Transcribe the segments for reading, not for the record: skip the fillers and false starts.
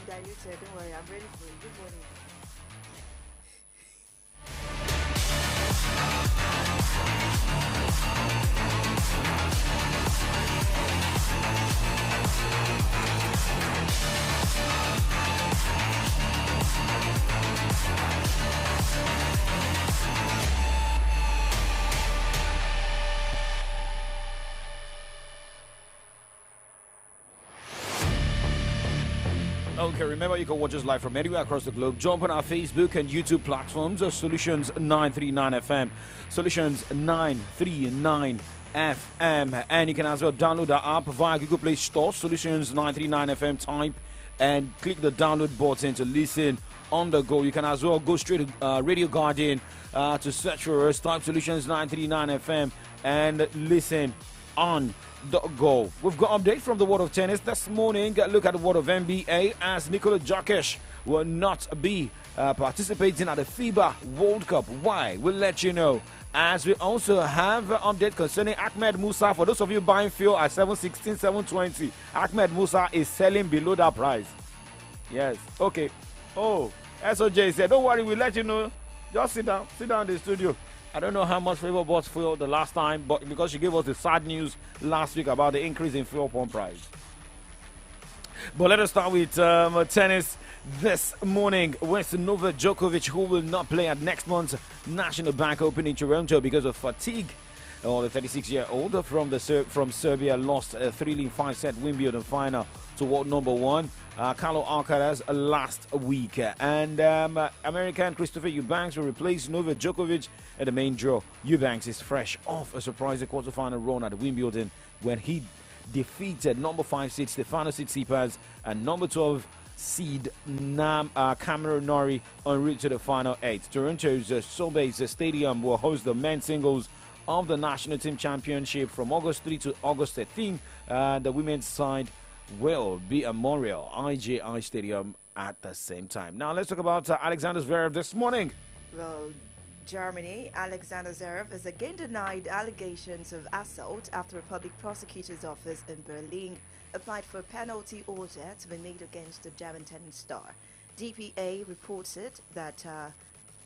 diluted. Don't worry, I'm ready for it. Good morning. Okay, remember you can watch us live from anywhere across the globe. Jump on our Facebook and YouTube platforms of Solutions 939 FM, Solutions 939 FM, and you can as well download the app via Google Play Store, Solutions 939 FM. Type and click the download button to listen on the go. You can as well go straight to Radio Guardian to search for us. Type Solutions 939 FM and listen on the go. We've got update from the world of tennis this morning. Look at the world of NBA as Nikola Jokic will not be participating at the FIBA World Cup. Why? We'll let you know. As we also have an update concerning Ahmed Musa. For those of you buying fuel at 716, 720, Ahmed Musa is selling below that price. Yes. Okay. Oh, SOJ said, don't worry, we'll let you know. Just sit down in the studio. I don't know how much Favor bought fuel the last time, but because she gave us the sad news last week about the increase in fuel pump price. But let us start with tennis this morning with Novak Djokovic, who will not play at next month's National Bank Open in Toronto because of fatigue. The 36-year-old from Serbia lost a thrilling 5-set Wimbledon final to world number one, Carlo Alcaraz, last week. And American Christopher Eubanks will replace Novak Djokovic at the main draw. Eubanks is fresh off a surprising quarterfinal run at Wimbledon when he defeated number 5 seed Stefano Tsitsipas and number 12 seed Cameron Norrie en route to the final 8. Toronto's SoBase Stadium will host the men's singles of the National Team Championship from August 3 to August 13. The women's side will be at Montreal IGI Stadium at the same time. Now let's talk about Alexander Zverev this morning. Well, Germany, Alexander Zverev has again denied allegations of assault after a public prosecutor's office in Berlin applied for a penalty order to be made against the German tennis star. DPA reported that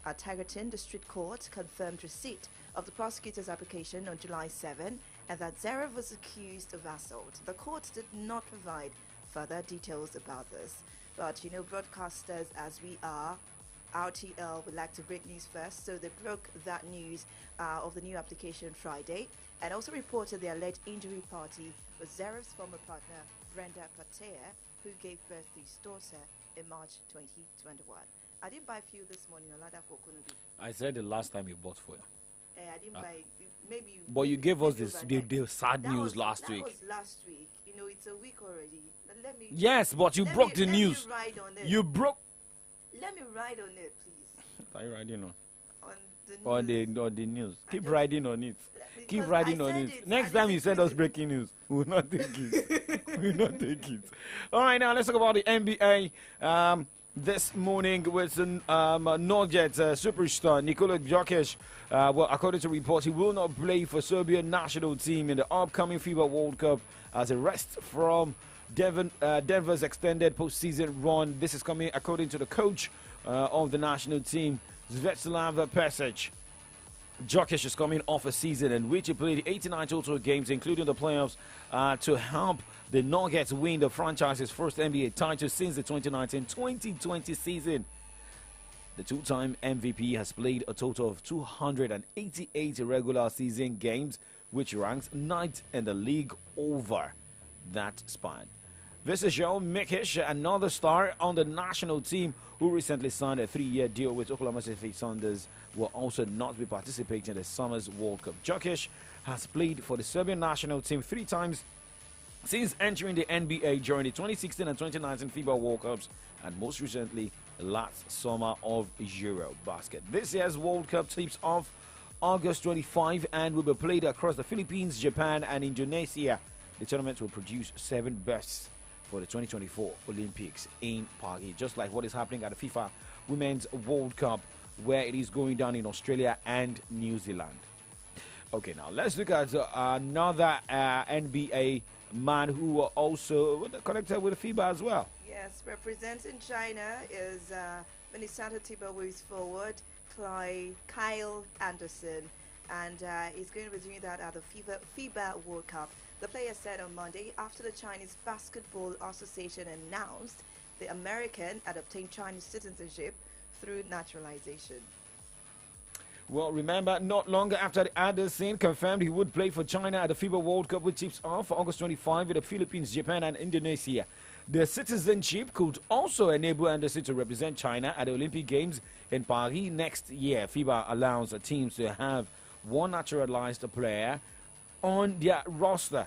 at Tegerton, District Court confirmed receipt of the prosecutor's application on July 7 and that Zverev was accused of assault. The court did not provide further details about this. But, broadcasters as we are, RTL would like to break news first, so they broke that news of the new application Friday and also reported the alleged injury party was Zverev's former partner, Brenda Patea, who gave birth to his daughter in March 2021. I didn't buy fuel this morning, Olada Kokunubi. I said the last time you bought fuel. I didn't buy, maybe you... But you gave us the sad news last week. That was last week. It's a week already. Let me... Yes, but you broke the news. Ride on it. You broke... Let me ride on it, please. Are you riding on? On the news. On the news. Keep riding on it. Keep riding on it. Next time you send us breaking news, we will not take it. We will not take it. All right, now let's talk about the NBA. This morning with Nuggets superstar Nikola Jokic. Well, according to reports, he will not play for Serbian national team in the upcoming FIBA World Cup as a rest from Denver's extended postseason run. This is coming according to the coach of the national team, Svetislav Pesic. Jokic is coming off a season in which he played 89 total games, including the playoffs, to help the Nuggets win the franchise's first NBA title since the 2019-2020 season. The two-time MVP has played a total of 288 regular season games, which ranks 9th in the league over that span. This is Joe Mikic, another star on the national team who recently signed a 3-year deal with Oklahoma City Thunders, will also not be participating in the summer's World Cup. Jokic has played for the Serbian national team 3 times since entering the NBA during the 2016 and 2019 FIBA World Cups, and most recently last summer of Eurobasket. This year's World Cup tips off August 25 and will be played across the Philippines, Japan, and Indonesia. The tournament will produce 7 bests for the 2024 Olympics in Paris, just like what is happening at the FIFA Women's World Cup, where it is going down in Australia and New Zealand. Okay, now let's look at another NBA man who also connected with FIBA as well. Yeah, Yes, representing China is Minnesota Timberwolves forward Kyle Anderson, and he's going to be doing that at the FIBA World Cup. The player said on Monday after the Chinese Basketball Association announced the American had obtained Chinese citizenship through naturalization. Well, remember, not long after Anderson confirmed he would play for China at the FIBA World Cup, which tips off August 25 with the Philippines, Japan, and Indonesia. The citizenship could also enable Anderson to represent China at the Olympic Games in Paris next year. FIBA allows teams to have one naturalized player on their roster.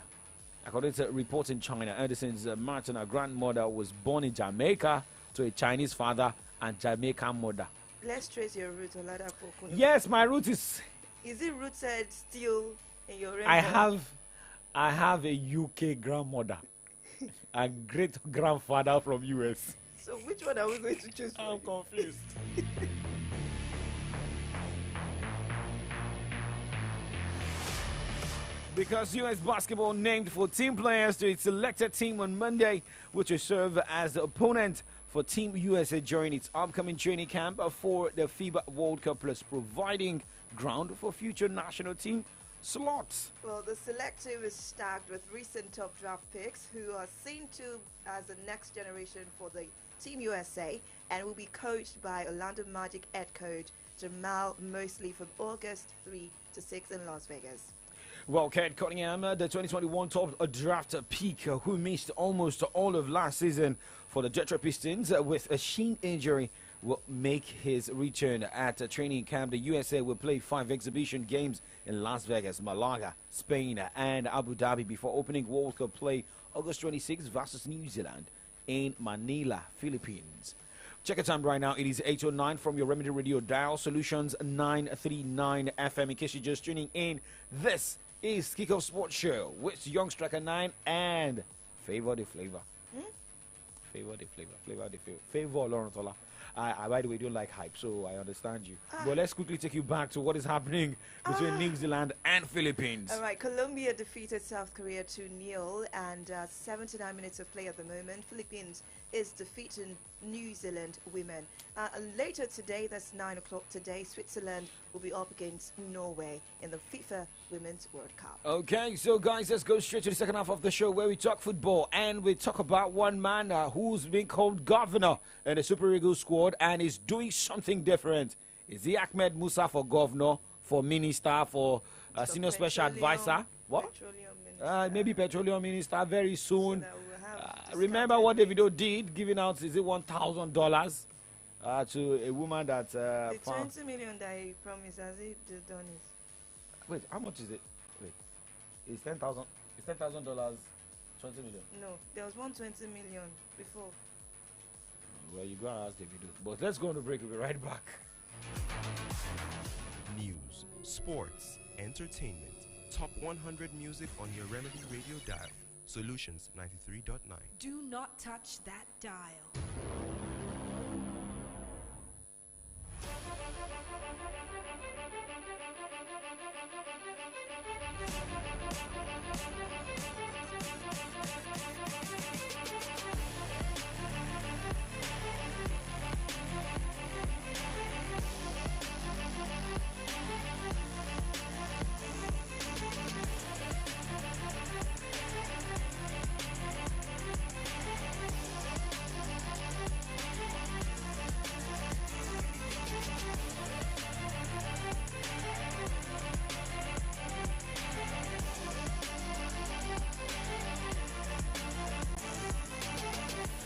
According to reports in China, Anderson's maternal grandmother was born in Jamaica to a Chinese father and Jamaican mother. Let's trace your root, Oladapo. Yes, my root is. Is it rooted still in your rainbow? I have a UK grandmother, a great grandfather from US. So which one are we going to choose? I'm confused. Because US Basketball named 14 players to its selected team on Monday, which will serve as the opponent for Team USA during its upcoming training camp for the FIBA World Cup, plus providing ground for future national team slots. Well, the selective is stacked with recent top draft picks who are seen to as the next generation for the Team USA and will be coached by Orlando Magic head coach Jamal Mosley from August 3 to 6 in Las Vegas. Well, Kate Cunningham, the 2021 top draft pick who missed almost all of last season for the Detroit Pistons with a shin injury, will make his return at training camp. The USA will play 5 exhibition games in Las Vegas, Malaga, Spain, and Abu Dhabi before opening World Cup play August 26 versus New Zealand in Manila, Philippines. Check your time right now. It is 8:09 from your Remedy Radio dial. Solutions 939 FM. In case you're just tuning in, this is Kickoff Sports Show with Young Striker 9 and Favor the Flavor. Favor the Flavor. Flavor the Flavor. Favor Lawrence Ola. I, by the way, don't like hype, so I understand you. But let's quickly take you back to what is happening between New Zealand and Philippines. All right, Colombia defeated South Korea 2-0 and 79 minutes of play at the moment. Philippines is defeating New Zealand women. Later today, that's 9 o'clock today, Switzerland will be up against Norway in the FIFA Women's World Cup. Okay, so guys, let's go straight to the second half of the show where we talk football and we talk about one man who's been called governor in the Super Eagles squad and is doing something different. Is he Ahmed Musa for governor, for minister, for senior special advisor? What? Maybe petroleum minister very soon. So remember what Davido did, giving out, is it $1,000 to a woman that the found... 20 million that he promised, has he done it? Wait, how much is it? Wait, it's $10,000. It's $10,000. 20 million. No, there was 120 million before. Well, you go and ask Davido. But let's go on the break. We'll be right back. News, sports, entertainment. Top 100 music on your Remedy Radio dial. Solutions 93.9. Do not touch that dial.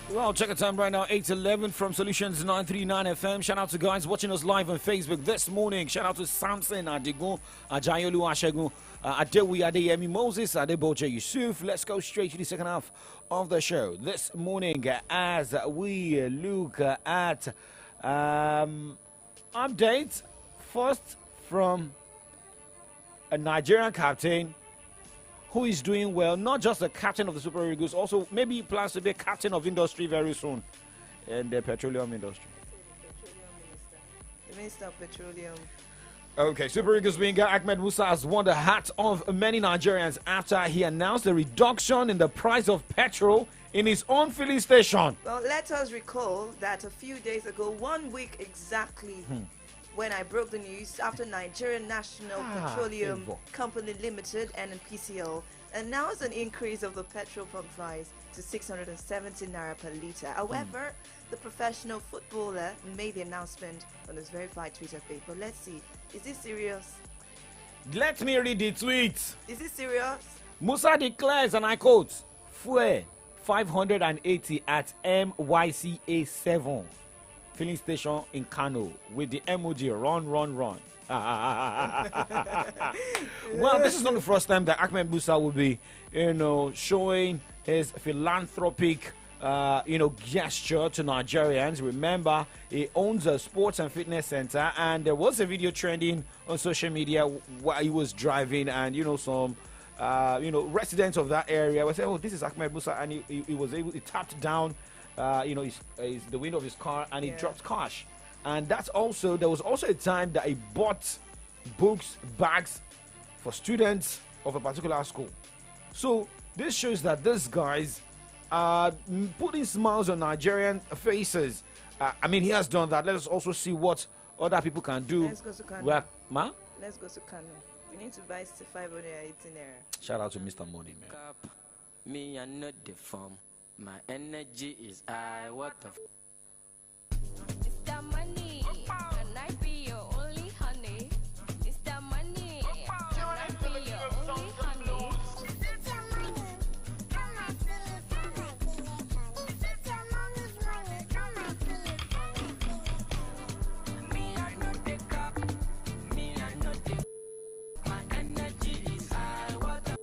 Well, check the time right now, 8:11 from Solutions 939 FM. Shout out to guys watching us live on Facebook this morning. Shout out to Samson, Adigun, Ajayolu Ashegun, Adewi Adeyemi Moses, Adeboje Yusuf. Let's go straight to the second half of the show this morning as we look at updates. First from a Nigerian captain who is doing well, not just the captain of the Super Eagles, also maybe plans to be a captain of industry very soon in the petroleum industry. The Minister of Petroleum. Okay, Super Eagles winger Ahmed Musa has won the heart of many Nigerians after he announced the reduction in the price of petrol in his own filling station. Well, let us recall that a few days ago, 1 week exactly, when I broke the news after Nigerian National Petroleum Evo. Company Limited, NNPCL, announced an increase of the petrol pump price to 670 naira per litre. However, the professional footballer made the announcement on his verified Twitter page. But let's see, is this serious? Let me read the tweet. Is this serious? Musa declares, and I quote, fuel 580 at MYCA 7 filling station in Kano with the emoji run. Well, this is not the first time that Ahmed Musa will be, showing his philanthropic, gesture to Nigerians. Remember, he owns a sports and fitness center, and there was a video trending on social media while he was driving, and some residents of that area were saying, "Oh, this is Ahmed Musa," and he tapped down, the window of his car, and he dropped cash. And there was also a time that he bought books, bags for students of a particular school. So this shows that these guys are putting smiles on Nigerian faces. He has done that. Let us also see what other people can do. Let's go to Kano. Let's go to Kano. We need to buy 518 naira. Shout out to Mr. Money, man. Me, I'm not the form. My energy is high. What the It's the money, and I be your only honey. It's the money, and I be your only honey. Me, I know the cup. Me, I know the. My energy is high. What the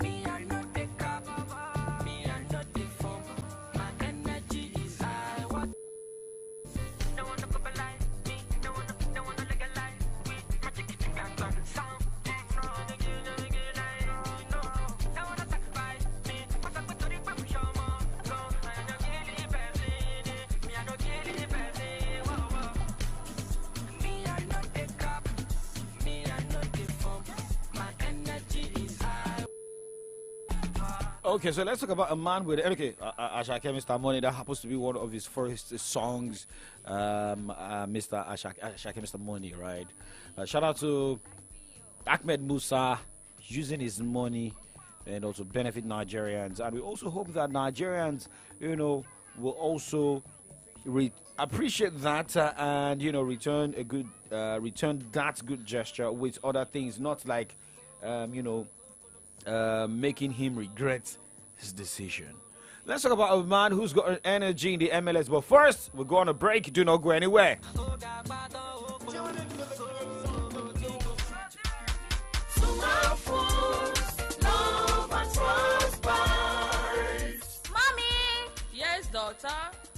me, I know the cup. Me, I know the form. My energy is high. What don't wanna verbalize me. Don't wanna legalize me. My chicken got on the sound. No, don't wanna sacrifice me. What's up with the people show more? Go, I know killing person. Me, I know killing person. Whoa. Me, I know the cup. Me, I know the form. My energy is high. Okay, so let's talk about a man with Ashake Mr. Money. That happens to be one of his first songs, Mr. Ashake Mr. Money, right? Shout out to Ahmed Musa using his money and also benefit Nigerians, and we also hope that Nigerians, will also appreciate that and return that good gesture with other things, not like making him regret his decision. Let's talk about a man who's got an energy in the MLS. But first, we're going on a break. Do not go anywhere. Mommy, Yes, daughter.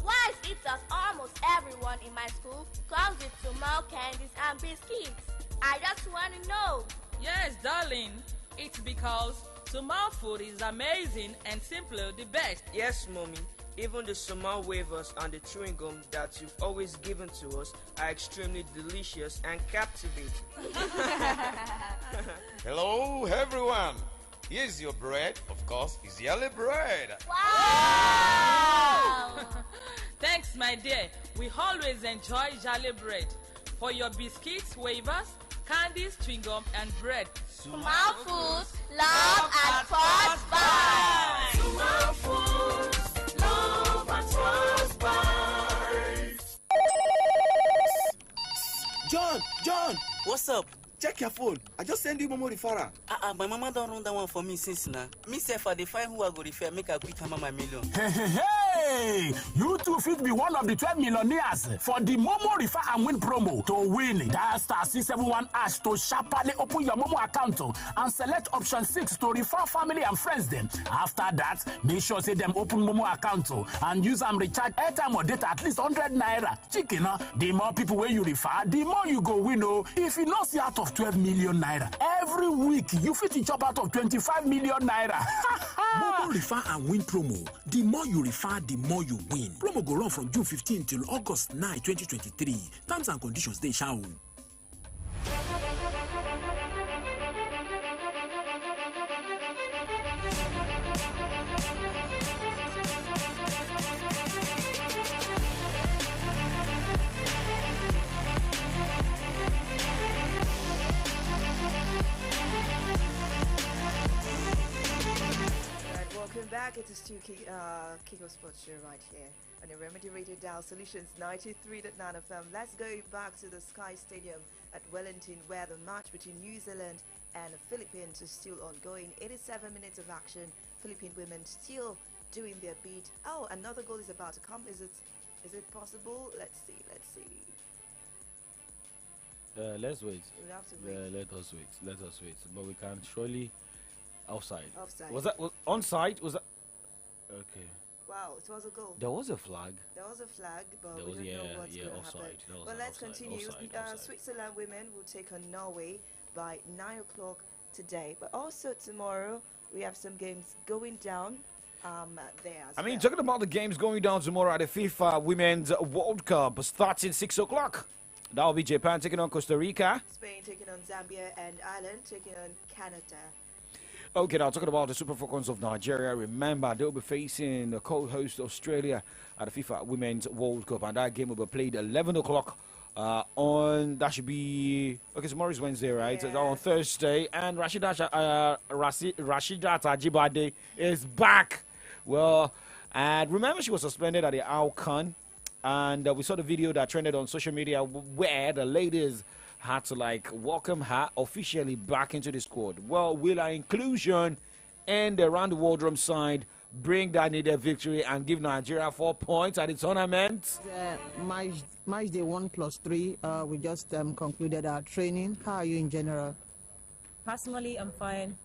why is it that almost everyone in my school comes with small candies and biscuits? I just want to know. Yes, darling. It's because Sumal food is amazing and simply the best. Yes, mommy. Even the Sumal wafers and the chewing gum that you've always given to us are extremely delicious and captivating. Hello, everyone. Here's your bread. Of course, it's yellow bread. Wow! Thanks, my dear. We always enjoy Jolly bread. For your biscuits, wafers, candies, chewing gum, and bread. Small foods, love at first bite. John, What's up? check your phone. I just send you Momo referral. My mama don't run that one for me since now. Me say for the find who I go refer, make a quick hammer my million. Hey, you too fit be one of the 12 millionaires for the Momo Refer and Win promo. To win, dial star 671 hash to sharply open your Momo account and select option 6 to refer family and friends them. After that, make sure say them open Momo account and use them recharge airtime or data at least 100 naira. Chicken, the more people where you refer, the more you go win. If you not see out of 12 million naira every week, you fit to chop out of 25 million naira. Momo Refer and Win promo. The more you refer, the more you win. Promo go run from June 15 till August 9, 2023. Terms and conditions they shall. It is Kiko Sports Show right here on the Remedy Radio Dial Solutions 93.9 FM. Let's go back to the Sky Stadium at Wellington, where the match between New Zealand and the Philippines is still ongoing. 87 minutes of action. Philippine women still doing their beat. Oh, another goal is about to come. Is it possible? Let's see. Let's wait. We'll have to wait. Let us wait. But we can surely offside. Offside. Was onside? Was that? Okay. Wow, it was a goal. There was a flag. There was a flag, but There we was- don't know yeah, what's yeah, going to offside. happen. There was But an let's offside, continue. offside. Switzerland women will take on Norway by 9 o'clock today. But also tomorrow, we have some games going down there as I mean, well. talking about the games going down tomorrow at the FIFA Women's World Cup starting 6 o'clock. That will be Japan taking on Costa Rica. Spain taking on Zambia and Ireland taking on Canada. Okay, now talking about the Super Falcons of Nigeria, remember they'll be facing the co-host Australia at the FIFA Women's World Cup, and that game will be played 11 o'clock that should be, okay, tomorrow is Wednesday, right? Yeah. So on Thursday, and Rashida Ajibade is back. Well, and remember she was suspended at the Alcan, and we saw the video that trended on social media where the ladies had to welcome her officially back into the squad. Well, will her inclusion and the round the world side bring that needed victory and give Nigeria 4 points at the tournament? Match day 1+3. We just concluded our training. How are you in general? Personally, I'm fine.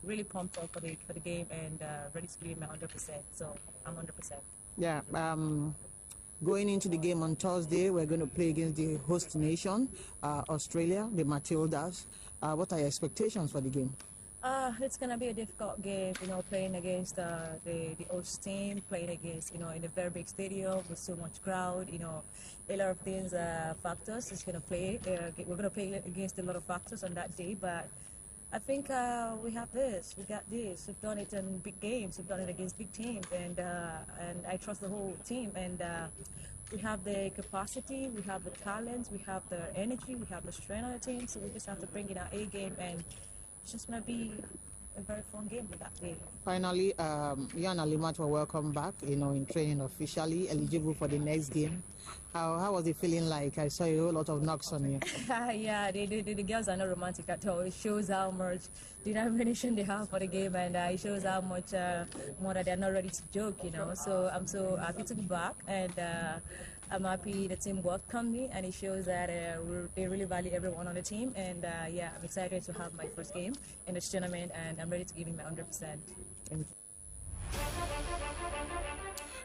Really pumped up for the game and ready to give my 100%. So I'm 100%. Yeah. Going into the game on Thursday, we're going to play against the host nation, Australia, the Matildas. What are your expectations for the game? It's going to be a difficult game, playing against the host team, playing against, in a very big stadium with so much crowd, a lot of things, factors is going to play. We're going to play against a lot of factors on that day, but I think we have this. We got this. We've done it in big games. We've done it against big teams, and I trust the whole team. And we have the capacity, we have the talent, we have the energy, we have the strength on the team. So we just have to bring in our A game, and it's just gonna be a very fun game with that day. Finally, you and Alimat were welcome back. In training officially, eligible for the next game. How was it feeling like? I saw a whole lot of knocks on you. Yeah, the girls are not romantic at all. It shows how much determination they have for the game, and it shows how much more that they're not ready to joke, So I'm so happy to be back, and I'm happy the team worked on me, and it shows that they really value everyone on the team. And yeah, I'm excited to have my first game in this tournament, and I'm ready to give it my 100%.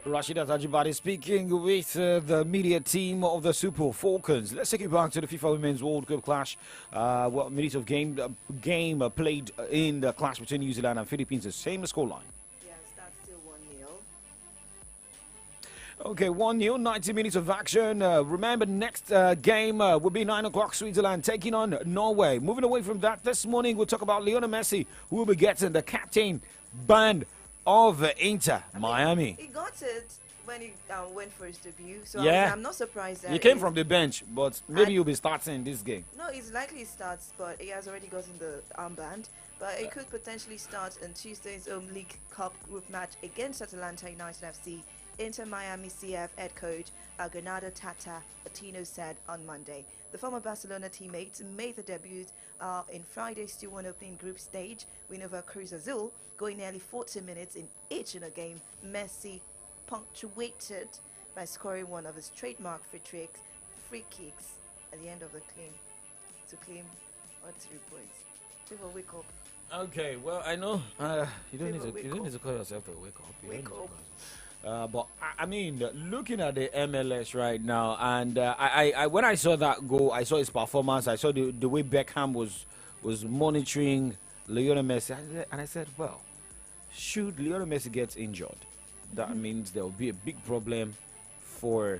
Rashida Ajibade speaking with the media team of the Super Falcons. Let's take you back to the FIFA Women's World Cup clash. Minutes of game played in the clash between New Zealand and Philippines. The same scoreline. Yes, that's still 1-0. Okay, 1-0, 90 minutes of action. Remember, next game will be 9 o'clock, Switzerland taking on Norway. Moving away from that, this morning we'll talk about Lionel Messi, who will be getting the captain band of Inter Miami. He got it when he went for his debut, so Yeah. I'm not surprised that He came from the bench, but maybe he'll be starting this game. No, it's likely he starts, but he has already gotten the armband. But he could potentially start in Tuesday's League Cup group match against Atalanta United FC. Inter Miami CF head coach Granada Tata Atino said on Monday. The former Barcelona teammate made the debut in Friday's 2-1 opening group stage win over Cruz Azul, going nearly 40 minutes in each in a game. Messi punctuated by scoring one of his trademark free kicks at the end of the claim to claim 3 points. People wake up. Okay, well, I know you don't need to call yourself to wake up. Wake up. But I mean, looking at the MLS right now, and I when I saw that goal, I saw his performance. I saw the way Beckham was monitoring Lionel Messi, and I said, well, should Lionel Messi get injured, that means there will be a big problem for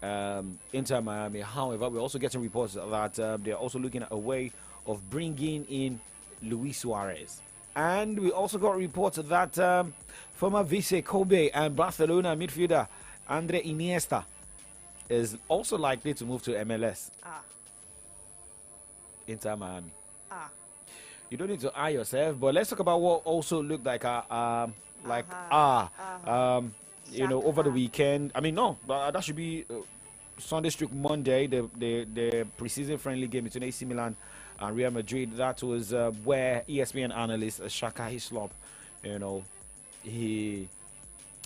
Inter Miami. However, we're also getting reports that they're also looking at a way of bringing in Luis Suarez. And we also got reports that former Vice Kobe and Barcelona midfielder Andre Iniesta is also likely to move to MLS. Inter Miami. You don't need to eye yourself, but let's talk about what also looked like like Uh-huh. you know, over the weekend. I mean, no, that should be Sunday stroke Monday, the preseason friendly game between AC Milan and Real Madrid. That was where ESPN analyst Shaka Hislop, you know,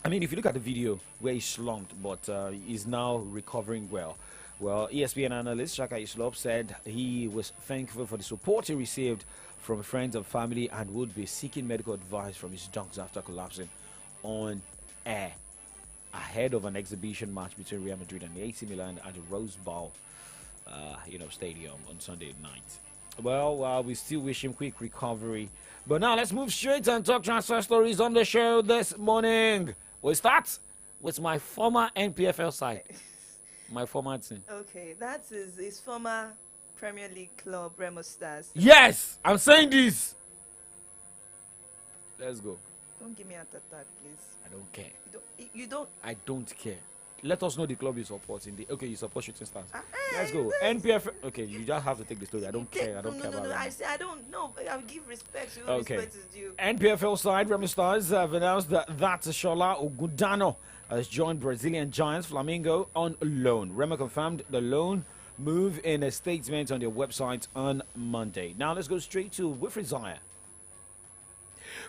I mean, if you look at the video where he slumped, but he's now recovering well. Well, ESPN analyst Shaka Hislop said he was thankful for the support he received from friends and family and would be seeking medical advice from his dogs after collapsing on air ahead of an exhibition match between Real Madrid and the AC Milan at the Rose Bowl, stadium on Sunday night. Well, we still wish him quick recovery. But now let's move straight and talk transfer stories on the show this morning. We start with my former NPFL side, my former team. Okay, that is his former Premier League club, Remo Stars. Yes, I'm saying this. Let's go. Don't give me a attack, please. I don't care. You don't. I don't care. Let us know the club you support. You support Shooting Stars. Let's go. NPF. Okay, you just have to take the story. I don't care. I don't care about it. I say I don't know. I'll give respect to who respect is due. NPFL side, Remo Stars have announced that Shola Ogundano has joined Brazilian giants Flamengo on loan. Remo confirmed the loan move in a statement on their website on Monday. Now let's go straight to Wilfried Zaha.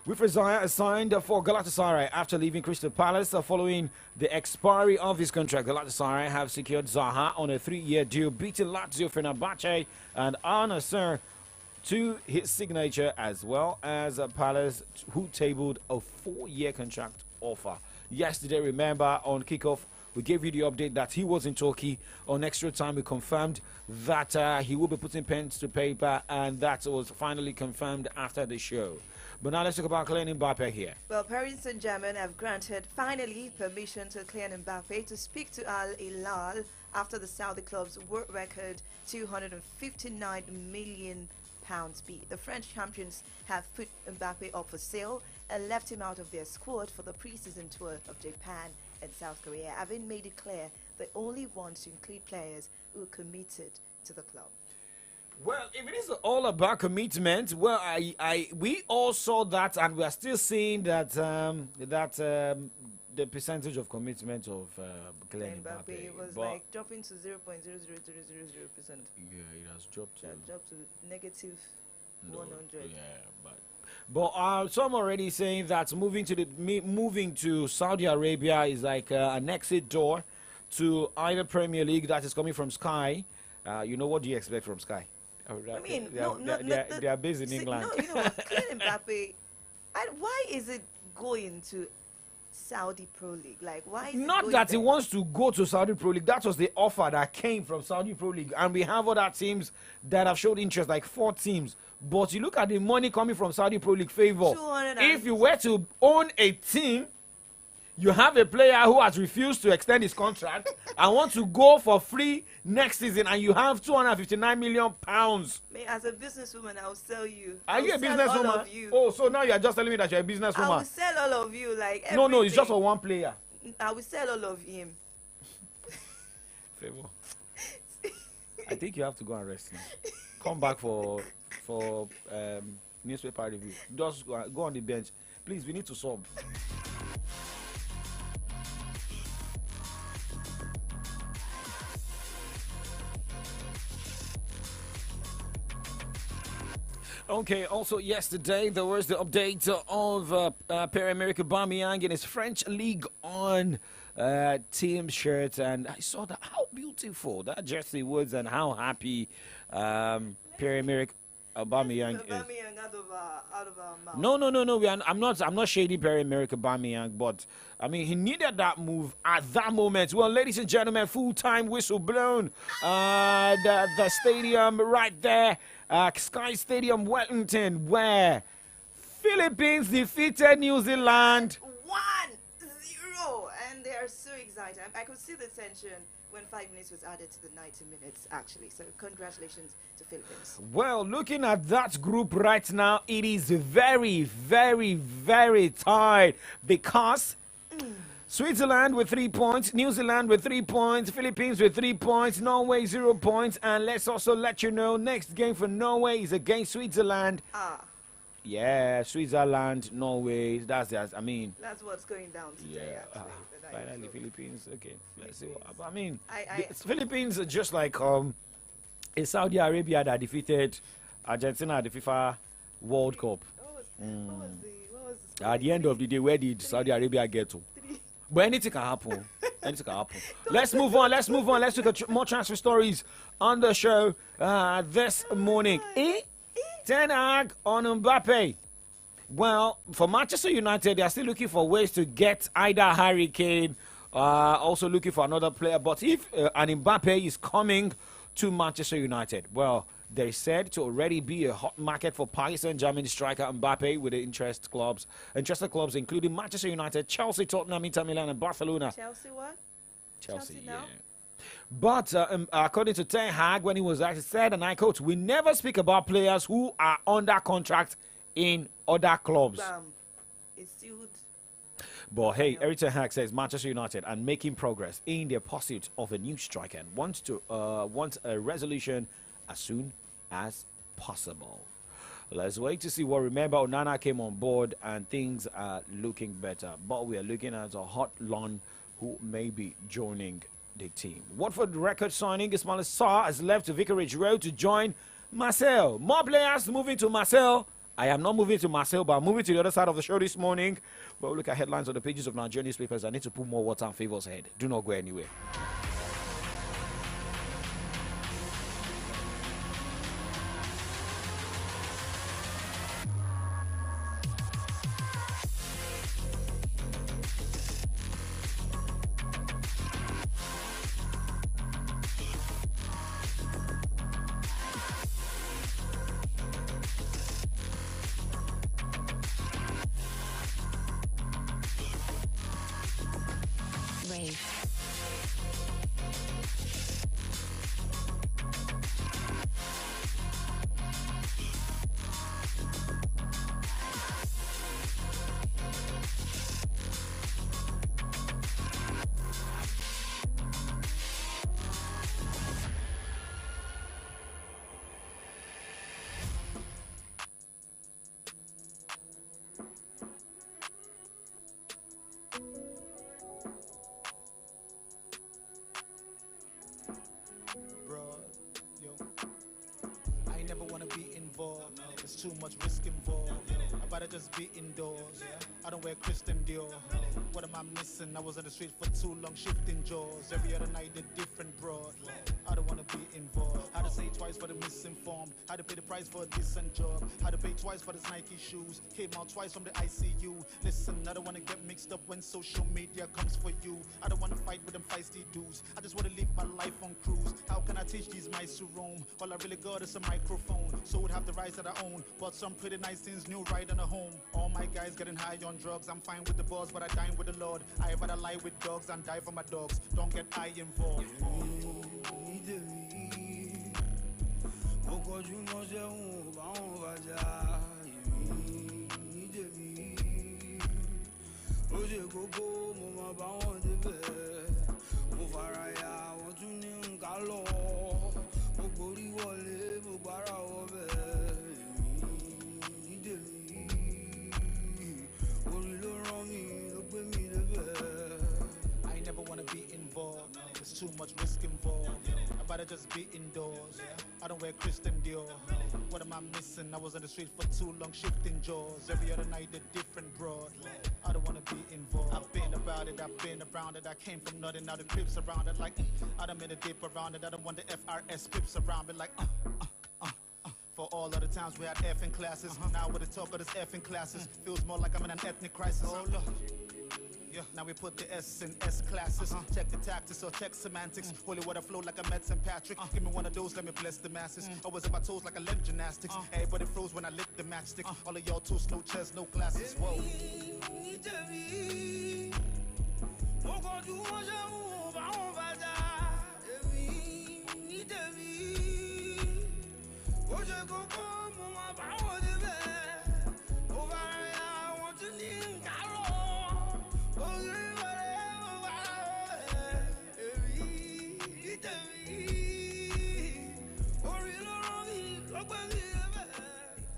Wilfried Zaha signed for Galatasaray after leaving Crystal Palace following the expiry of his contract. Galatasaray have secured Zaha on a 3-year deal, beating Lazio, Fenerbahce and Al Nassr to his signature, as well as Palace, who tabled a 4-year contract offer. Yesterday, remember, on kickoff, we gave you the update that he was in Turkey. On Extra Time, we confirmed that he will be putting pen to paper, and that was finally confirmed after the show. But now let's talk about Kylian Mbappe here. Well, Paris Saint-Germain have granted, finally, permission to Kylian Mbappe to speak to Al Hilal after the Saudi club's world record £259 million bid. The French champions have put Mbappe up for sale and left him out of their squad for the preseason tour of Japan and South Korea, having made it clear they only want to include players who are committed to the club. Well, if it is all about commitment, well, we all saw that, and we are still seeing that the percentage of commitment of Kylian Mbappe was like dropping to 0.00000%. Yeah, it has dropped to. That dropped to negative 100. Yeah, but some already saying that moving to Saudi Arabia is like an exit door to either Premier League that is coming from Sky. What do you expect from Sky? I mean, they are based in England. No, Kylian Mbappe, why is it going to Saudi Pro League? Like, why is not that he wants to go to Saudi Pro League? That was the offer that came from Saudi Pro League, and we have other teams that have showed interest, like 4 teams. But you look at the money coming from Saudi Pro League favor. If you were to own a team, you have a player who has refused to extend his contract and want to go for free next season, and you have £259 million. As a businesswoman, I'll sell you. Are you a businesswoman? Oh, so now you're just telling me that you're a businesswoman? I will sell all of you, like No, everything. it's just for one player. I will sell all of him. Favor. I think you have to go and rest now. Come back for newspaper review. Just go on the bench. Please, we need to sub. Okay, also yesterday there was the update of Pierre-Emerick Aubameyang in his French League on team shirt, and I saw that how beautiful that jersey was and how happy Pierre-Emerick Aubameyang is. No. I'm not shady Pierre-Emerick Aubameyang, but I mean he needed that move at that moment. Well, ladies and gentlemen, full-time whistle blown. The stadium right there. Sky Stadium, Wellington, where Philippines defeated New Zealand 1-0, and they are so excited. I could see the tension when 5 minutes was added to the 90 minutes, actually. So congratulations to Philippines. Well, looking at that group right now, it is very, very, very tight because Switzerland with 3 points, New Zealand with 3 points, Philippines with 3 points, Norway 0 points, and let's also let you know next game for Norway is against Switzerland. Yeah, Switzerland, Norway. That's That's what's going down today. yeah. Actually, Finally, Philippines. Okay, let's see what. I mean, I the Philippines are just like it's Saudi Arabia that defeated Argentina at the FIFA World Cup. what was the At the end of the day, where did Saudi Arabia get to? But anything can happen. Anything can happen. Let's move on. Let's look at more transfer stories on the show this morning. Ten Hag on Mbappe. Well, for Manchester United, they are still looking for ways to get either Harry Kane, also looking for another player. But if an Mbappe is coming to Manchester United, well, they said to already be a hot market for Paris Saint-Germain striker Mbappe with the interested clubs including Manchester United, Chelsea, Tottenham, Inter Milan, and Barcelona. Chelsea what? Chelsea, now? yeah. But according to Ten Hag, when he was asked, he said, and I quote, "We never speak about players who are under contract in other clubs." It's still. But hey, Eric Ten Hag says Manchester United are making progress in their pursuit of a new striker and want a resolution as soon as possible. Let's wait to see what. Remember, Onana came on board and things are looking better. But we are looking at a hot Lon who may be joining the team. Watford record signing Ismail Sarr has left Vicarage Road to join Marseille. More players moving to Marseille. I am not moving to Marseille, but I'm moving to the other side of the show this morning. We'll look at headlines on the pages of Nigerian newspapers. I need to put more water and favors ahead. Do not go anywhere. Too much risk involved. I'd rather just be indoors. I don't wear Christian Dior. What am I missing? I was on the street for too long, shifting jaws. Every other night a different broad. I don't wanna be involved. Had to say twice for the misinformed. Had to pay the price for a decent job. Had to pay twice for the Nike shoes. Came out twice from the ICU. Listen, I don't wanna get mixed up when social media comes for you. I don't wanna fight with them feisty dudes. I just wanna live my life on cruise. How can I teach these mice to roam? All I really got is a microphone. So would have the rights that I own. But some pretty nice things new right on a home. All my guys getting high on drugs. I'm fine with the boss, but I dine with the Lord. I rather lie with dogs and die for my dogs. Don't get high involved. I never wanna be involved. There's too much risk involved. I'd rather just be indoors. I don't wear Christian Dior. What am I missing? I was on the street for too long, shifting jaws. Every other night a different broad. I don't wanna be involved. I've been about it, I've been around it. I came from nothing, now the crips around it. Like, I done made a dip around it. I don't want the FRS pips around it. Like, for all of the times we had F in classes. Now with the talk of this F in classes, feels more like I'm in an ethnic crisis. Oh, look. Yeah. Now we put the S in S classes. Check the tactics or check semantics. Holy water flow like a Met St. Patrick. Give me one of those, let me bless the masses. I was in my toes like a leg gymnastics. Everybody froze when I lit the matchstick. All of y'all toast, no chest, no glasses. Whoa.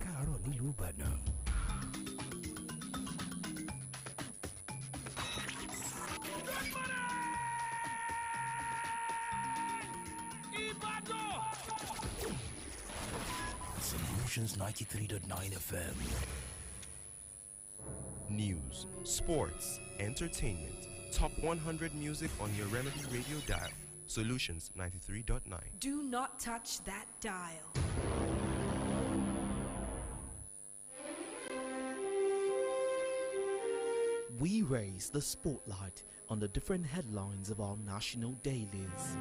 káàárọ̀ nílùú ìbàdàn Solutions 93.9 FM. News, sports, entertainment. Top 100 music on your Remedy Radio dial. Solutions 93.9. Do not touch that dial. We raise the spotlight on the different headlines of our national dailies.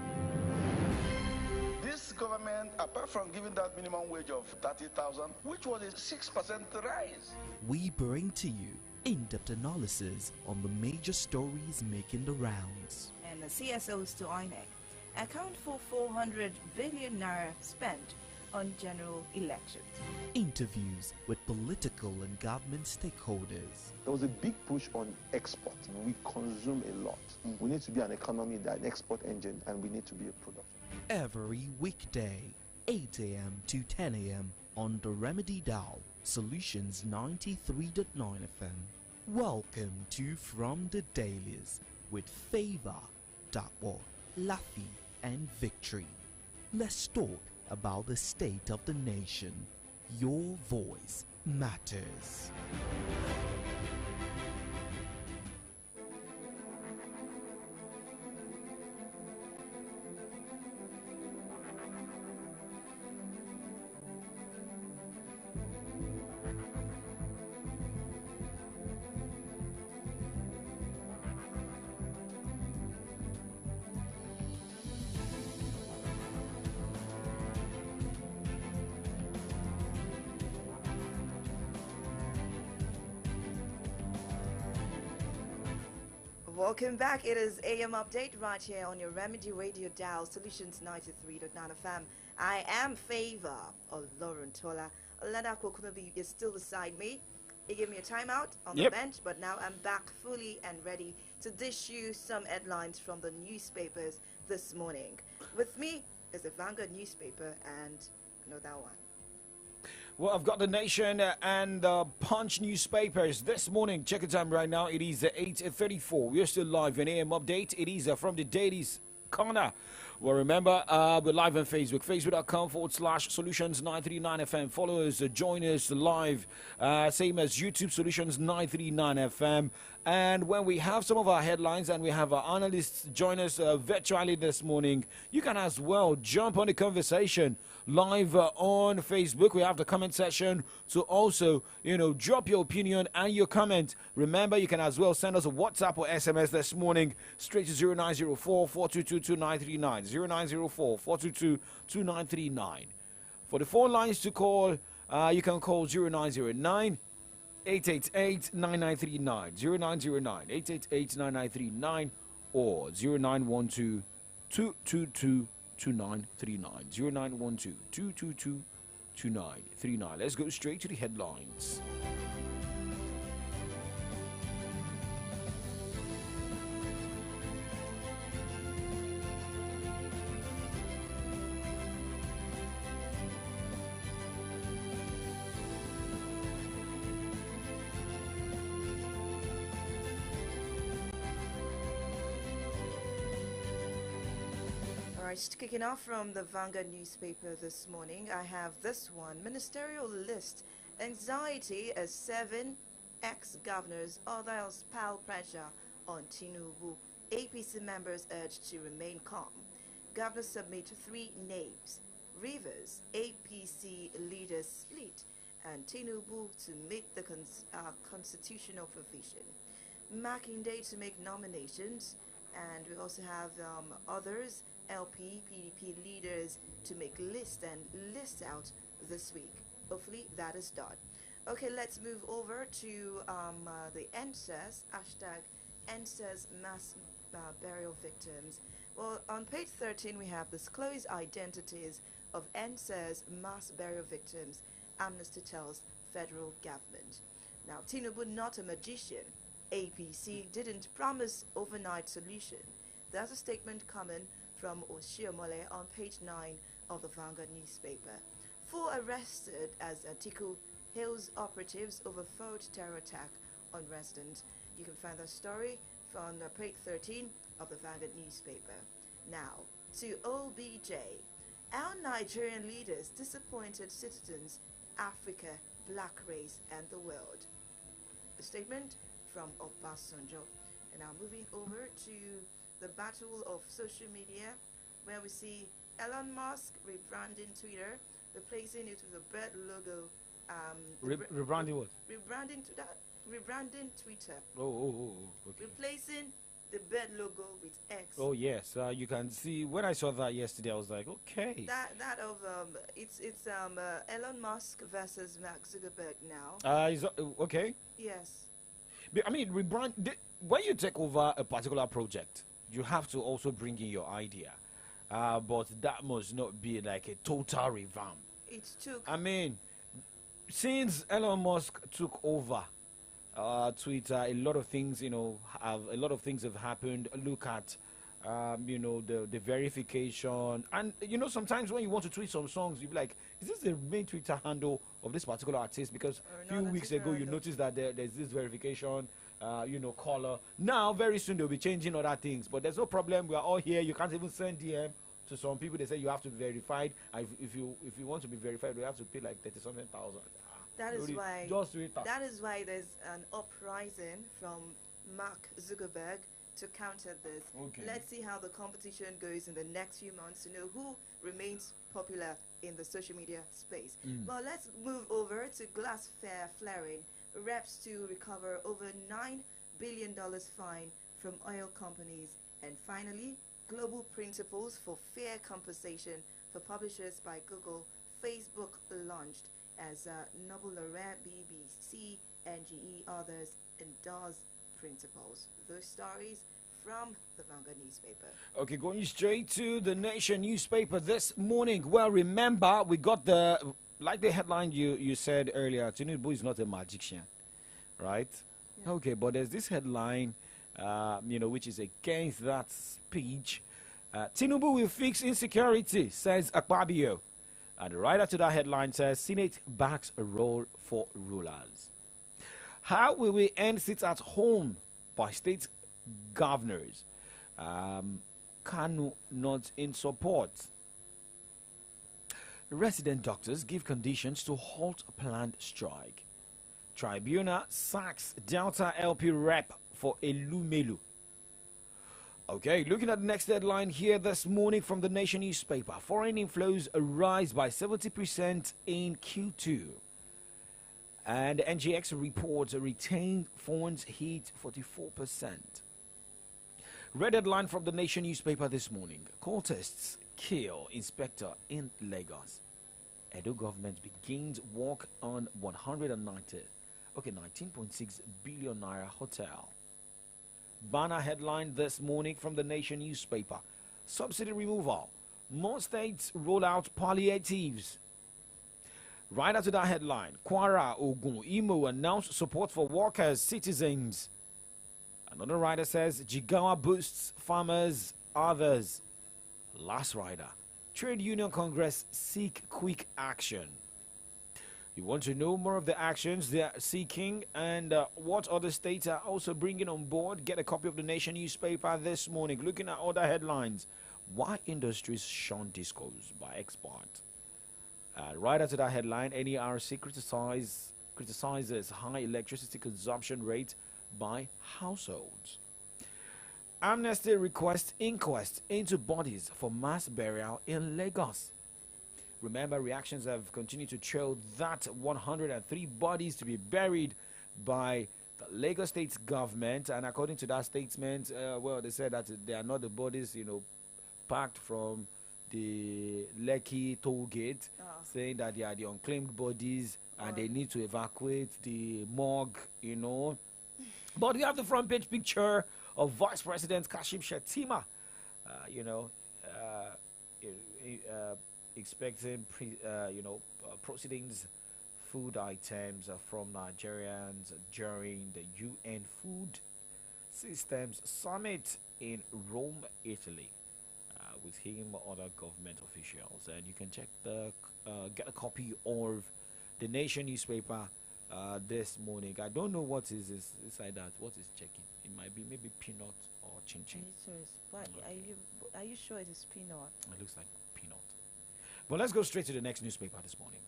This government, apart from giving that minimum wage of 30,000, which was a 6% rise. We bring to you in-depth analysis on the major stories making the rounds. And the CSOs to INEC account for 400 billion naira spent on general elections. Interviews with political and government stakeholders. There was a big push on export. We consume a lot. We need to be an economy that an export engine, and we need to be a production. Every weekday, 8 a.m. to 10 a.m. on the Remedy Dial, Solutions 93.9 FM. Welcome to From the Dailies with Favor, Dakwa, Laffy, and Victory. Let's talk about the state of the nation. Your voice matters. Welcome back. It is AM Update right here on your Remedy Radio dial, Solutions 93.9 FM. I am Favor of Lauren Tola. Oladako Kunobi is still beside me. He gave me a timeout on the bench, but now I'm back fully and ready to dish you some headlines from the newspapers this morning. With me is the Vanguard newspaper, and I know that one. Well, I've got the Nation and the Punch newspapers this morning. Check the time right now. It is 8:34. We're still live in AM Update. It is from the Daily's Corner. Well, remember, we're live on Facebook, facebook.com/Solutions939FM. Follow us, join us live, same as YouTube, Solutions 939 FM. And when we have some of our headlines and we have our analysts join us virtually this morning, you can as well jump on the conversation live on Facebook. We have the comment section, so also, drop your opinion and your comment. Remember, you can as well send us a WhatsApp or SMS this morning straight to 0904-422-2939. 0904-422-2939. For the phone lines to call, you can call 0909 888-9939, 0909-888-9939, or 0912-222-2939, 0912-222-2939. Let's go straight to the headlines. Kicking off from the Vanguard newspaper this morning, I have this one. Ministerial list. Anxiety as 7 ex-governors others pile pressure on Tinubu. APC members urged to remain calm. Governors submit 3 names. Rivers, APC leaders split, and Tinubu to meet the constitutional provision. Makinde to make nominations, and we also have others, LP, PDP leaders to make list and list out this week. Hopefully that is done. Okay, let's move over to the NSAS, hashtag NSAS mass burial victims. Well, on page 13 we have disclosed identities of NSAS mass burial victims, Amnesty tells federal government. Now, Tinubu not a magician. APC didn't promise overnight solution. There's a statement coming from Oshiomole on page 9 of the Vanguard newspaper. 4 arrested as Atiku hails operatives over failed terror attack on residents. You can find that story from page 13 of the Vanguard newspaper. Now, to OBJ. Our Nigerian leaders disappointed citizens, Africa, black race, and the world. A statement from Obasanjo. And now moving over to the battle of social media, where we see Elon Musk rebranding Twitter, replacing it with a bird logo. Rebranding what? Rebranding Twitter. Okay. Replacing the bird logo with X. Oh yes, you can see when I saw that yesterday, I was like, okay. That of it's Elon Musk versus Mark Zuckerberg now. Okay. Yes. I mean, when you take over a particular project, you have to also bring in your idea, but that must not be like a total revamp. It took. I mean, since Elon Musk took over Twitter, a lot of things, have happened. Look at, the verification, and sometimes when you want to tweet some songs, you be like, is this the main Twitter handle of this particular artist? Because a few weeks ago you noticed that there's this verification, color. Now very soon they'll be changing other things, but there's no problem. We are all here. You can't even send DM to some people. They say you have to be verified. If you want to be verified, you have to pay like 30-something thousand. That is why. Just do it. That is why there's an uprising from Mark Zuckerberg to counter this. Okay. Let's see how the competition goes in the next few months to know who remains popular in the social media space. Well, let's move over to glass flaring. Reps to recover over $9 billion fine from oil companies. And finally, global principles for fair compensation for publishers by Google, Facebook launched as Noble Laurent, BBC, NGE, others endorse principles. Those stories from the Vanguard newspaper. Okay, going straight to the Nation newspaper this morning. Well, remember, we got the headline you said earlier, Tinubu is not a magician, right? Yeah. Okay, but there's this headline, which is against that speech. Tinubu will fix insecurity, says Akpabio. And the writer to that headline says, Senate backs a role for rulers. How will we end sit at home by state governors? Kanu not in support. Resident doctors give conditions to halt planned strike. Tribunal sacks Delta LP rep for Elumelu. Okay, looking at the next headline here this morning from the Nation newspaper. Foreign inflows rise by 70% in Q2. And NGX reports retained funds hit 44%. Red headline from the Nation newspaper this morning. Cultists kill inspector in Lagos. Edo government begins work on 19.6 billion naira hotel. Banner headline this morning from the Nation newspaper. Subsidy removal. More states roll out palliatives. Right after that headline, Kwara, Ogun, Imo announced support for workers, citizens. Another writer says, Jigawa boosts farmers, others. Last rider, Trade Union Congress seek quick action. You want to know more of the actions they are seeking and what other states are also bringing on board? Get a copy of the Nation newspaper this morning. Looking at other headlines. Why industries shun discos by expert. Right after that headline, NERC criticizes high electricity consumption rate by households. Amnesty requests inquest into bodies for mass burial in Lagos. Remember, reactions have continued to trail that 103 bodies to be buried by the Lagos State government. And according to that statement, they said that they are not the bodies, packed from the Lekki toll gate, saying that they are the unclaimed bodies and they need to evacuate the morgue, But we have the front page picture of Vice President Kashim Shettima, expecting proceedings, food items from Nigerians during the UN Food Systems Summit in Rome, Italy, with him or other government officials. And you can check get a copy of the Nation newspaper this morning. I don't know what is this inside that. What is checking? It might be maybe peanut or chin chin. Are you sure it is peanut? It looks like peanut. Well, let's go straight to the next newspaper this morning.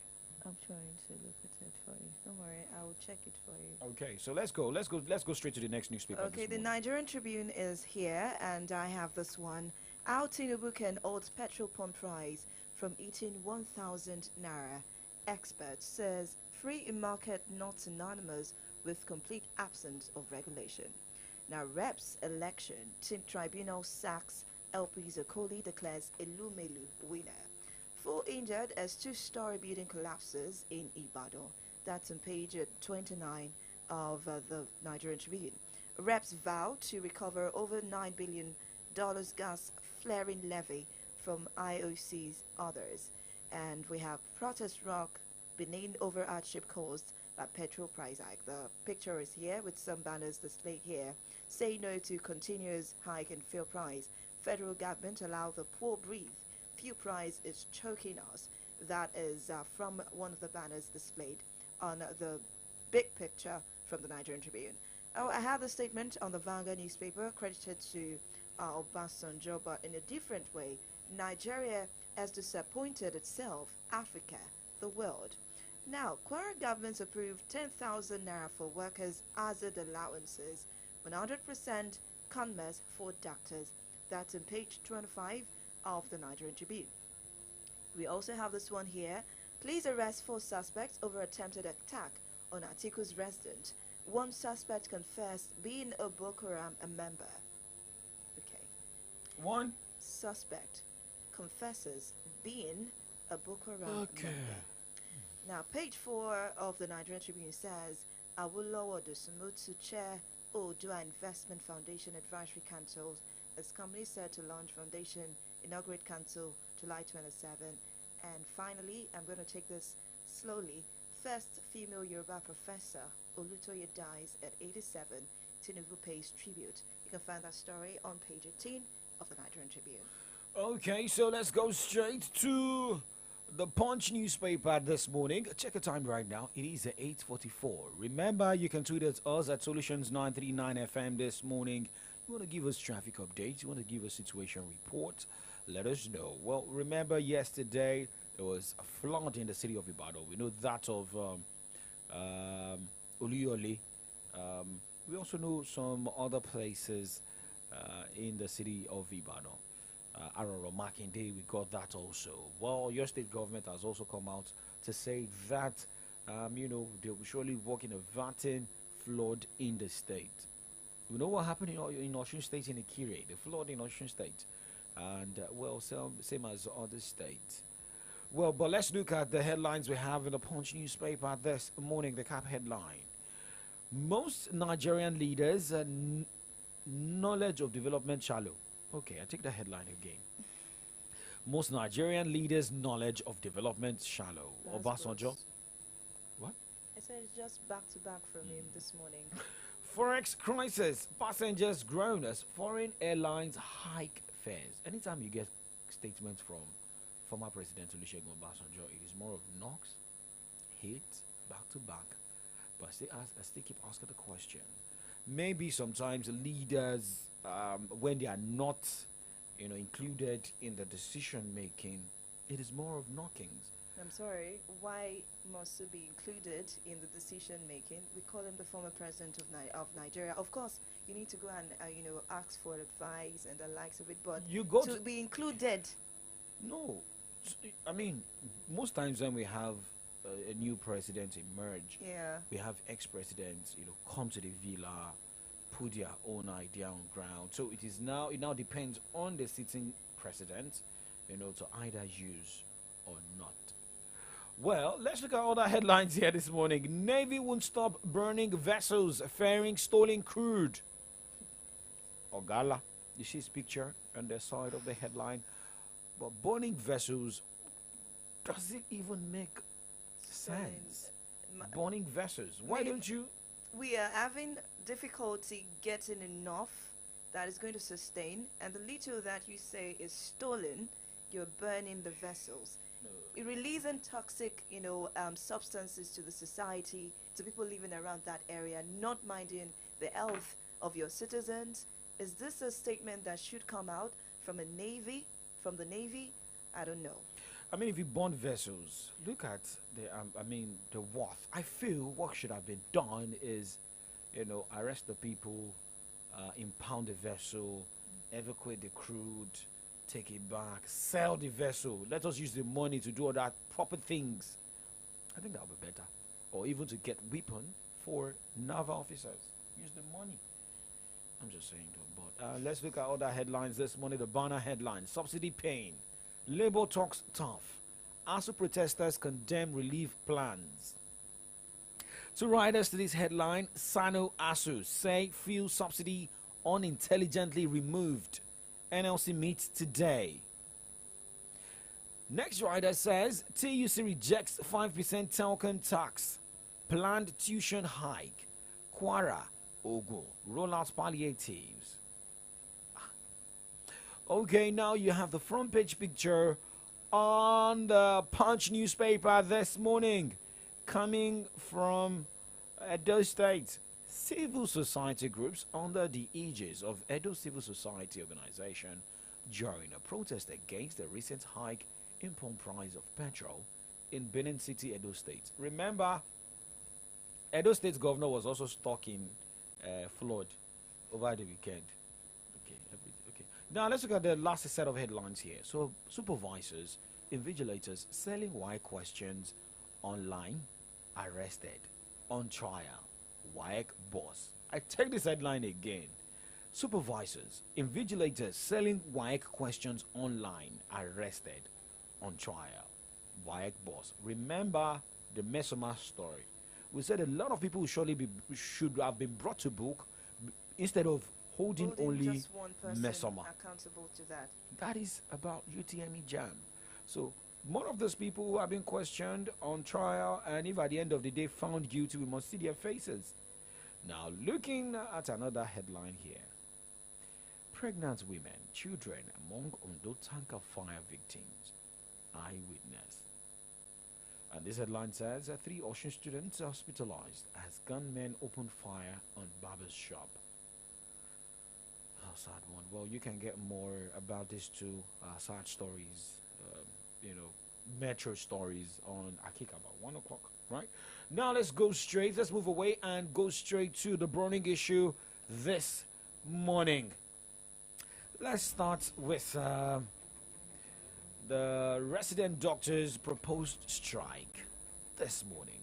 I'm trying to look at it for you. Don't worry, I will check it for you. Okay, so let's go straight to the next newspaper. Okay, this the morning. Nigerian Tribune is here, and I have this one. How Tinubu can halt petrol pump price from eating 1,000 naira. Expert says free market not synonymous with complete absence of regulation. Now, Reps election, Team Tribunal sacks LP Zakoli, declares Elumelu winner. 4 injured as 2-story building collapses in Ibadan. That's on page 29 of the Nigerian Tribune. Reps vow to recover over $9 billion gas flaring levy from IOC's others. And we have protest rock Benin over hardship caused by petrol price hike. The picture is here with some banners displayed here. Say no to continuous hike in fuel price. Federal government allow the poor breathe. Fuel price is choking us. That is from one of the banners displayed on the big picture from the Nigerian Tribune. Oh, I have the statement on the Vanguard newspaper credited to Obasanjo, but in a different way. Nigeria has disappointed itself, Africa, the world. Now, Kwara government approved 10,000 naira for workers' hazard allowances, 100% commerce for doctors. That's on page 25 of the Nigerian Tribune. We also have this one here. Please arrest 4 suspects over attempted attack on Atiku's resident. 1 suspect confessed being a Boko Haram member. Okay. 1 suspect confesses being a Boko Haram member. Now, page 4 of the Nigerian Tribune says, Awolowo Dosunmu chair Odua Investment Foundation Advisory Council as company set to launch foundation inaugurate council July 27. And finally, I'm going to take this slowly. First female Yoruba professor Olutoye dies at 87. Tinubu pays tribute. You can find that story on page 18 of the Nigerian Tribune. Okay, so let's go straight to the Punch newspaper this morning. Check the time right now. It is at 8:44. Remember, you can tweet at us at Solutions939FM this morning. You want to give us traffic updates? You want to give us situation report? Let us know. Well, remember yesterday there was a flood in the city of Ibadan. We know that of Oluyole. We also know some other places in the city of Ibadan. Aroro Makinde, we got that also. Well, your state government has also come out to say that, they will surely work in averting flood in the state. We know what happened in Osun State in Ikire, the flood in Osun State. And, same as other states. Well, but let's look at the headlines we have in the Punch newspaper this morning, the cap headline. Most Nigerian leaders' knowledge of development shallow. Okay, I take the headline again. Most Nigerian leaders' knowledge of development shallow. Obasanjo. What? I said it's just back to back from him this morning. Forex crisis. Passengers groan as foreign airlines hike fares. Anytime you get statements from former President Olusegun Obasanjo, it is more of knocks, hits, back to back. But I still keep asking the question. Maybe sometimes leaders, when they are not, included in the decision making, it is more of knockings. I'm sorry, why must it be included in the decision making? We call him the former president of Nigeria. Of course, you need to go and ask for advice and the likes of it, but you go to be included. No, I mean, most times when we have a new president emerge, we have ex-presidents, come to the villa, put their own idea on ground. So it now depends on the sitting president, to either use or not. Well, let's look at other headlines here this morning. Navy won't stop burning vessels ferrying stolen crude. Ogala, you see his picture on the side of the headline. But burning vessels, does it even make sense? Burning vessels. Why don't you? We are having difficulty getting enough that is going to sustain, and the little that you say is stolen, you're burning the vessels. It releasing toxic, substances to the society, to people living around that area, not minding the health of your citizens. Is this a statement that should come out from the Navy? I don't know. I mean, if you bond vessels, look at the worth. I feel what should have been done is, arrest the people, impound the vessel, evacuate the crude, take it back, sell the vessel. Let us use the money to do all that proper things. I think that would be better. Or even to get weapon for naval officers. Use the money. I'm just saying though. But let's look at other headlines this morning. The banner headline: subsidy pain. Labour talks tough. ASU protesters condemn relief plans. Two riders to this headline: Sano ASU say fuel subsidy unintelligently removed. NLC meets today. Next rider says TUC rejects 5% telecom tax. Planned tuition hike. Kwara, Ogun, roll out palliatives. Okay, now you have the front page picture on the Punch newspaper this morning, coming from Edo State. Civil society groups under the aegis of Edo Civil Society Organization join a protest against the recent hike in pump price of petrol in Benin City, Edo State. Remember, Edo State's governor was also stuck in flood over the weekend. Okay. Now let's look at the last set of headlines here. So, supervisors, invigilators selling why questions online arrested, on trial. WAEC boss. I take this headline again. Supervisors, invigilators selling WAEC questions online arrested, on trial. WAEC boss. Remember the Mesoma story. We said a lot of people should have been brought to book instead of holding only just one person Mesoma. accountable to that. That is about UTME Jam. So more of those people who have been questioned on trial, and if at the end of the day found guilty, we must see their faces. Now, looking at another headline here: pregnant women, children among Ondo tanker fire victims. Eyewitness. And this headline says 3 Ocean students hospitalized as gunmen opened fire on barber's shop. Oh, sad one. Well, you can get more about these two sad stories, metro stories on Akika about 1 o'clock, right? Now let's move away and go straight to the burning issue this morning. Let's start with the resident doctors' proposed strike this morning.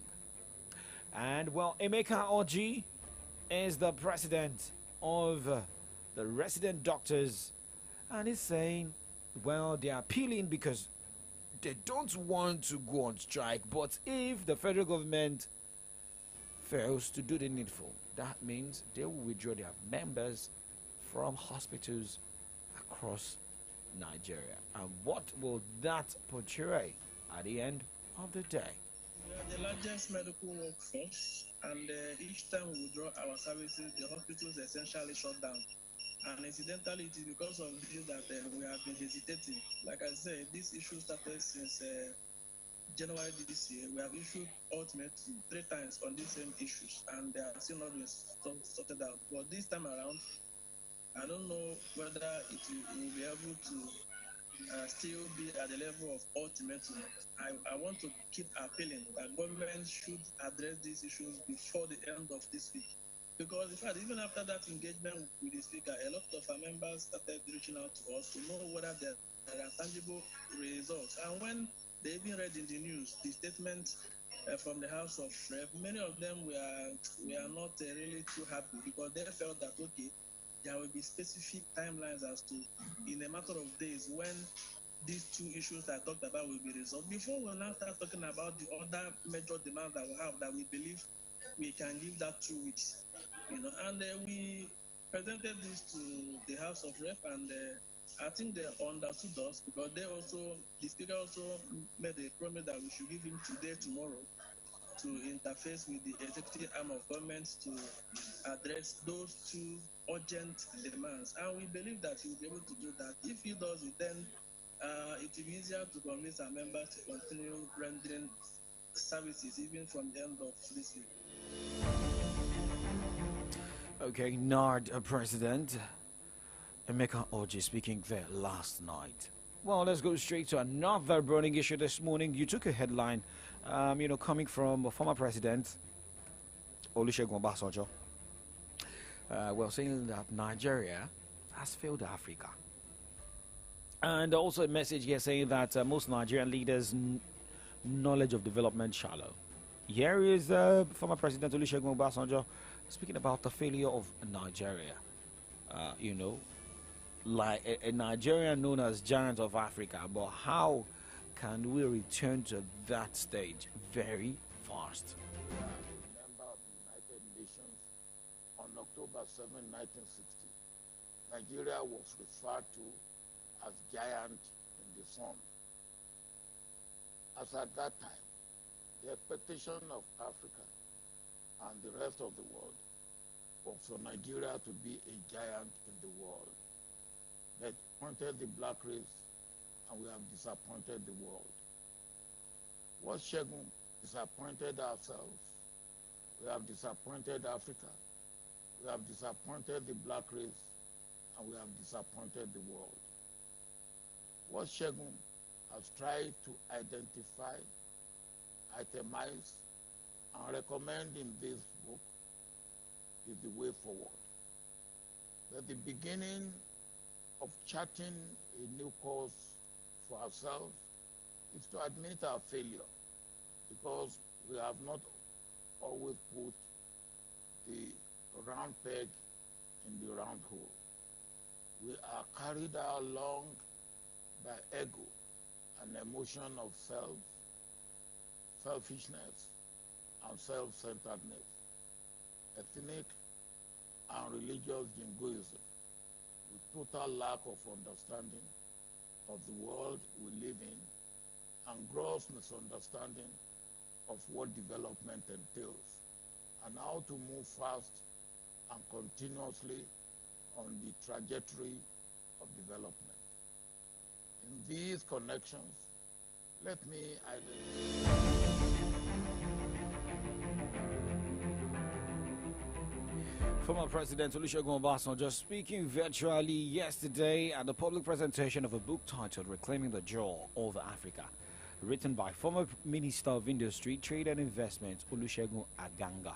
And well, Emeka Oji is the president of the resident doctors, and he's saying, well, they're appealing because they don't want to go on strike, but if the federal government fails to do the needful, that means they will withdraw their members from hospitals across Nigeria. And what will that portray at the end of the day? We are the largest medical workforce, and each time we withdraw our services, the hospitals essentially shut down. And incidentally, it is because of this that we have been hesitating. Like I said, this issue started since January this year. We have issued ultimatums 3 times on these same issues, and they are still not been sorted out. But this time around, I don't know whether it will be able to still be at the level of ultimatum. I want to keep appealing that government should address these issues before the end of this week. Because in fact, even after that engagement with the speaker, a lot of our members started reaching out to us to know whether there are tangible results. And when they even read in the news the statement from the House of Rep, many of them were not really too happy, because they felt that, okay, there will be specific timelines as to, in a matter of days, when these 2 issues I talked about will be resolved. Before we now start talking about the other major demands that we have, that we believe we can give that 2 weeks. And we presented this to the House of Rep, and I think they understood us, because the speaker also made a promise that we should give him today, tomorrow, to interface with the executive arm of government to address those 2 urgent demands. And we believe that he will be able to do that. If he does it, then it will be easier to convince our members to continue rendering services even from the end of this week. Okay, NARD President Emeka Oji speaking there last night. Well, let's go straight to another burning issue this morning. You took a headline, coming from former President Olusegun Obasanjo, saying that Nigeria has failed Africa. And also a message here saying that most Nigerian leaders' knowledge of development shallow. Here is former President Olusegun Obasanjo speaking about the failure of Nigeria. Like a Nigerian known as giant of Africa, but how can we return to that stage very fast? Member of the United Nations on October 7, 1960, Nigeria was referred to as giant in the sun. As at that time, the expectation of Africa and the rest of the world was for Nigeria to be a giant in the world. They disappointed the black race, and we have disappointed the world. What Segun disappointed ourselves, we have disappointed Africa, we have disappointed the black race, and we have disappointed the world. What Segun has tried to identify, itemize, and recommend in this book is the way forward. At the beginning of charting a new course for ourselves is to admit our failure, because we have not always put the round peg in the round hole. We are carried along by ego, an emotion of selfishness, and self-centeredness, ethnic and religious jingoism, with total lack of understanding of the world we live in, and gross misunderstanding of what development entails, and how to move fast and continuously on the trajectory of development. In these connections, let me Former President Olusegun Obasanjo speaking virtually yesterday at the public presentation of a book titled Reclaiming the Jaw of Africa, written by former Minister of Industry, Trade and Investment Olusegun Aganga.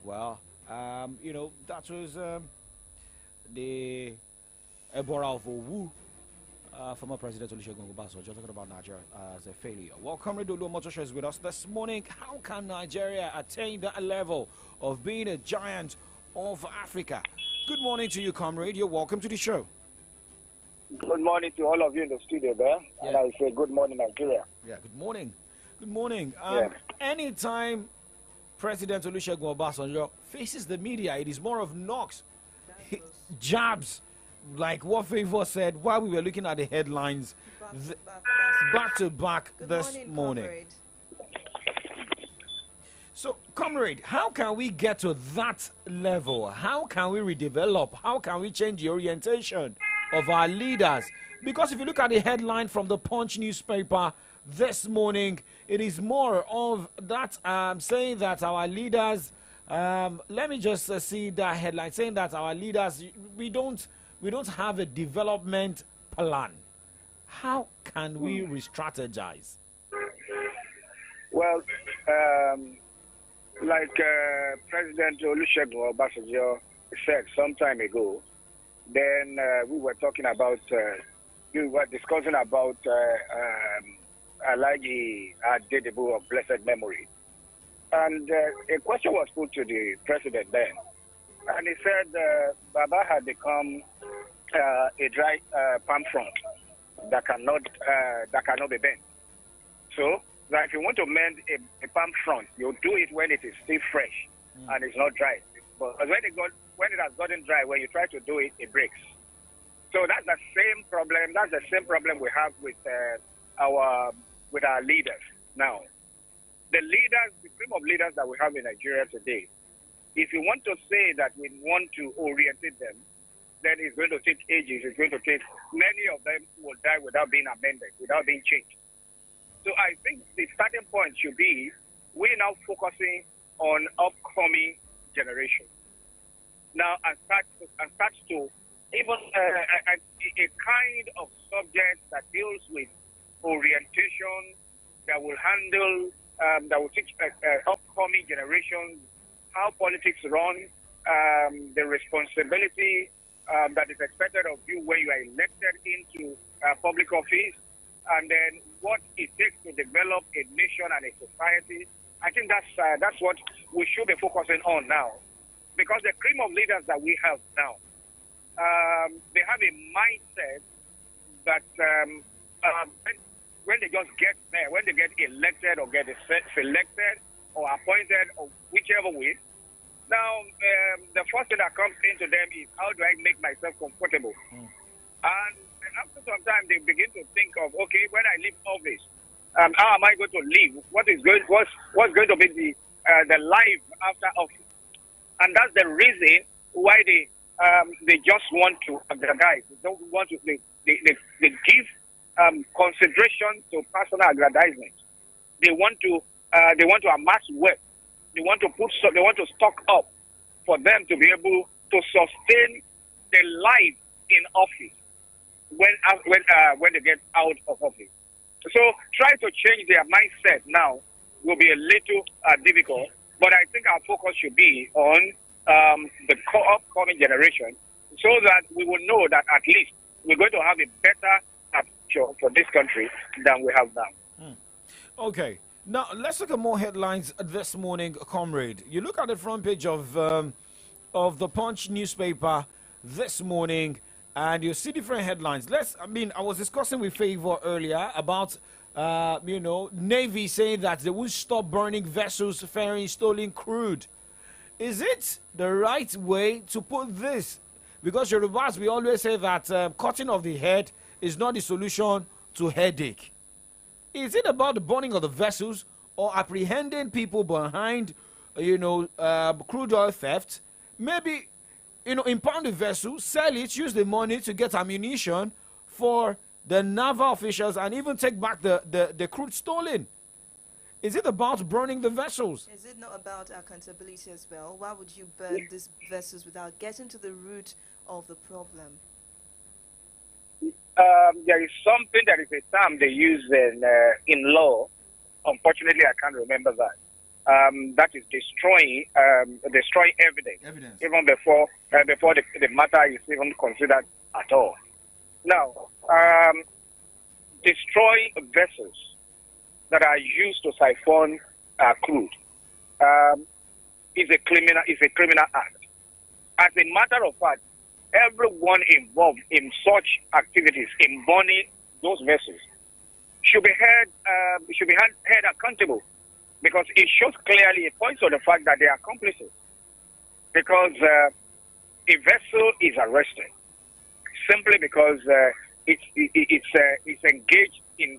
Well, that was the Ebora of Owu, former President Olusegun Obasanjo, talking about Nigeria as a failure. Well, Comrade Olu Omotosho is with us this morning. How can Nigeria attain that level of being a giant of Africa? Good morning to you, Comrade. You're welcome to the show. Good morning to all of you in the studio there. Yeah. And I say good morning, Nigeria. Yeah, good morning. Good morning. Yeah. Anytime President Olusegun Obasanjo faces the media, it is more of knocks, jabs, like what Favor said while we were looking at the headlines back to back this morning. Comrade. So, Comrade, how can we get to that level? How can we redevelop? How can we change the orientation of our leaders? Because if you look at the headline from the Punch newspaper this morning, it is more of that saying that our leaders, let me just see that headline, saying that our leaders, we don't have a development plan. How can we re-strategize? Well, like President Olusegun Obasanjo said some time ago, then we were talking about, we were discussing about Alhaji Adedibu of blessed memory. And a question was put to the president then. And he said Baba had become a dry palm front that cannot be bent. So, that if you want to mend a palm front, you do it when it is still fresh and it's not dry. But when it has gotten dry, when you try to do it, it breaks. So that's the same problem. That's the same problem we have with our leaders now. The leaders, the cream of leaders that we have in Nigeria today, if you want to say that we want to orientate them, then it's going to take ages. It's going to take, many of them will die without being amended, without being changed. So I think the starting point should be, we're now focusing on upcoming generation. Now, and start to even a kind of subject that deals with orientation, that will handle, that will teach upcoming generations how politics run, the responsibility that is expected of you when you are elected into public office, and then what it takes to develop a nation and a society. I think that's what we should be focusing on now, because the cream of leaders that we have now, they have a mindset that when they just get there, when they get elected or get selected or appointed or whichever way, now the first thing that comes into them is, how do I make myself comfortable? And after some time, they begin to think of, okay, when I leave office, how am I going to live? What's going to be the life after office? And that's the reason why they just want to aggrandize. They don't want to. They give consideration to personal aggrandizement. They want to amass wealth. They want to stock up for them to be able to sustain their life in office when they get out of office. So try to change their mindset now will be a little difficult, but I think our focus should be on the upcoming generation, so that we will know that at least we're going to have a better future for this country than we have now. Okay. Now, let's look at more headlines this morning, comrade. You look at the front page of the Punch newspaper this morning, and you see different headlines. I was discussing with Favor earlier about, Navy saying that they will stop burning vessels ferrying stolen crude. Is it the right way to put this? Because Yorubas, we always say that cutting off the head is not the solution to headache. Is it about the burning of the vessels or apprehending people behind, crude oil theft? Maybe, impound the vessel, sell it, use the money to get ammunition for the naval officials, and even take back the crude stolen. Is it about burning the vessels? Is it not about accountability as well? Why would you burn these vessels without getting to the root of the problem? There is something that is a term they use in law. Unfortunately, I can't remember that. That is destroying evidence, even before the matter is even considered at all. Now, destroy vessels that are used to siphon crude is a criminal act. As a matter of fact, everyone involved in such activities, in burning those vessels, should be held accountable, because it shows clearly, it points to the fact that they are accomplices. Because a vessel is arrested simply because it's engaged in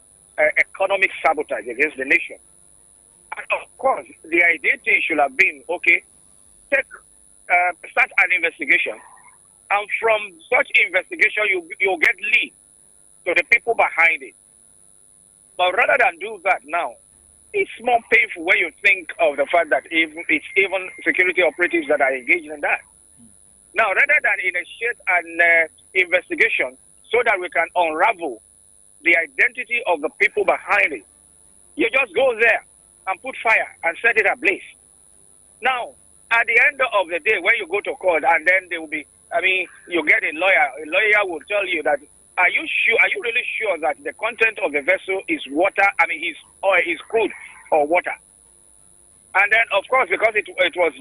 economic sabotage against the nation. And of course, the idea should have been, okay, start an investigation, and from such investigation, you'll get lead to the people behind it. But rather than do that now, it's more painful when you think of the fact that it's even security operatives that are engaged in that. Now, rather than initiate an investigation so that we can unravel the identity of the people behind it, you just go there and put fire and set it ablaze. Now, at the end of the day, when you go to court, and then there will be, you get a lawyer will tell you that, are you really sure that the content of the vessel is water, is crude or water? And then, of course, because it was,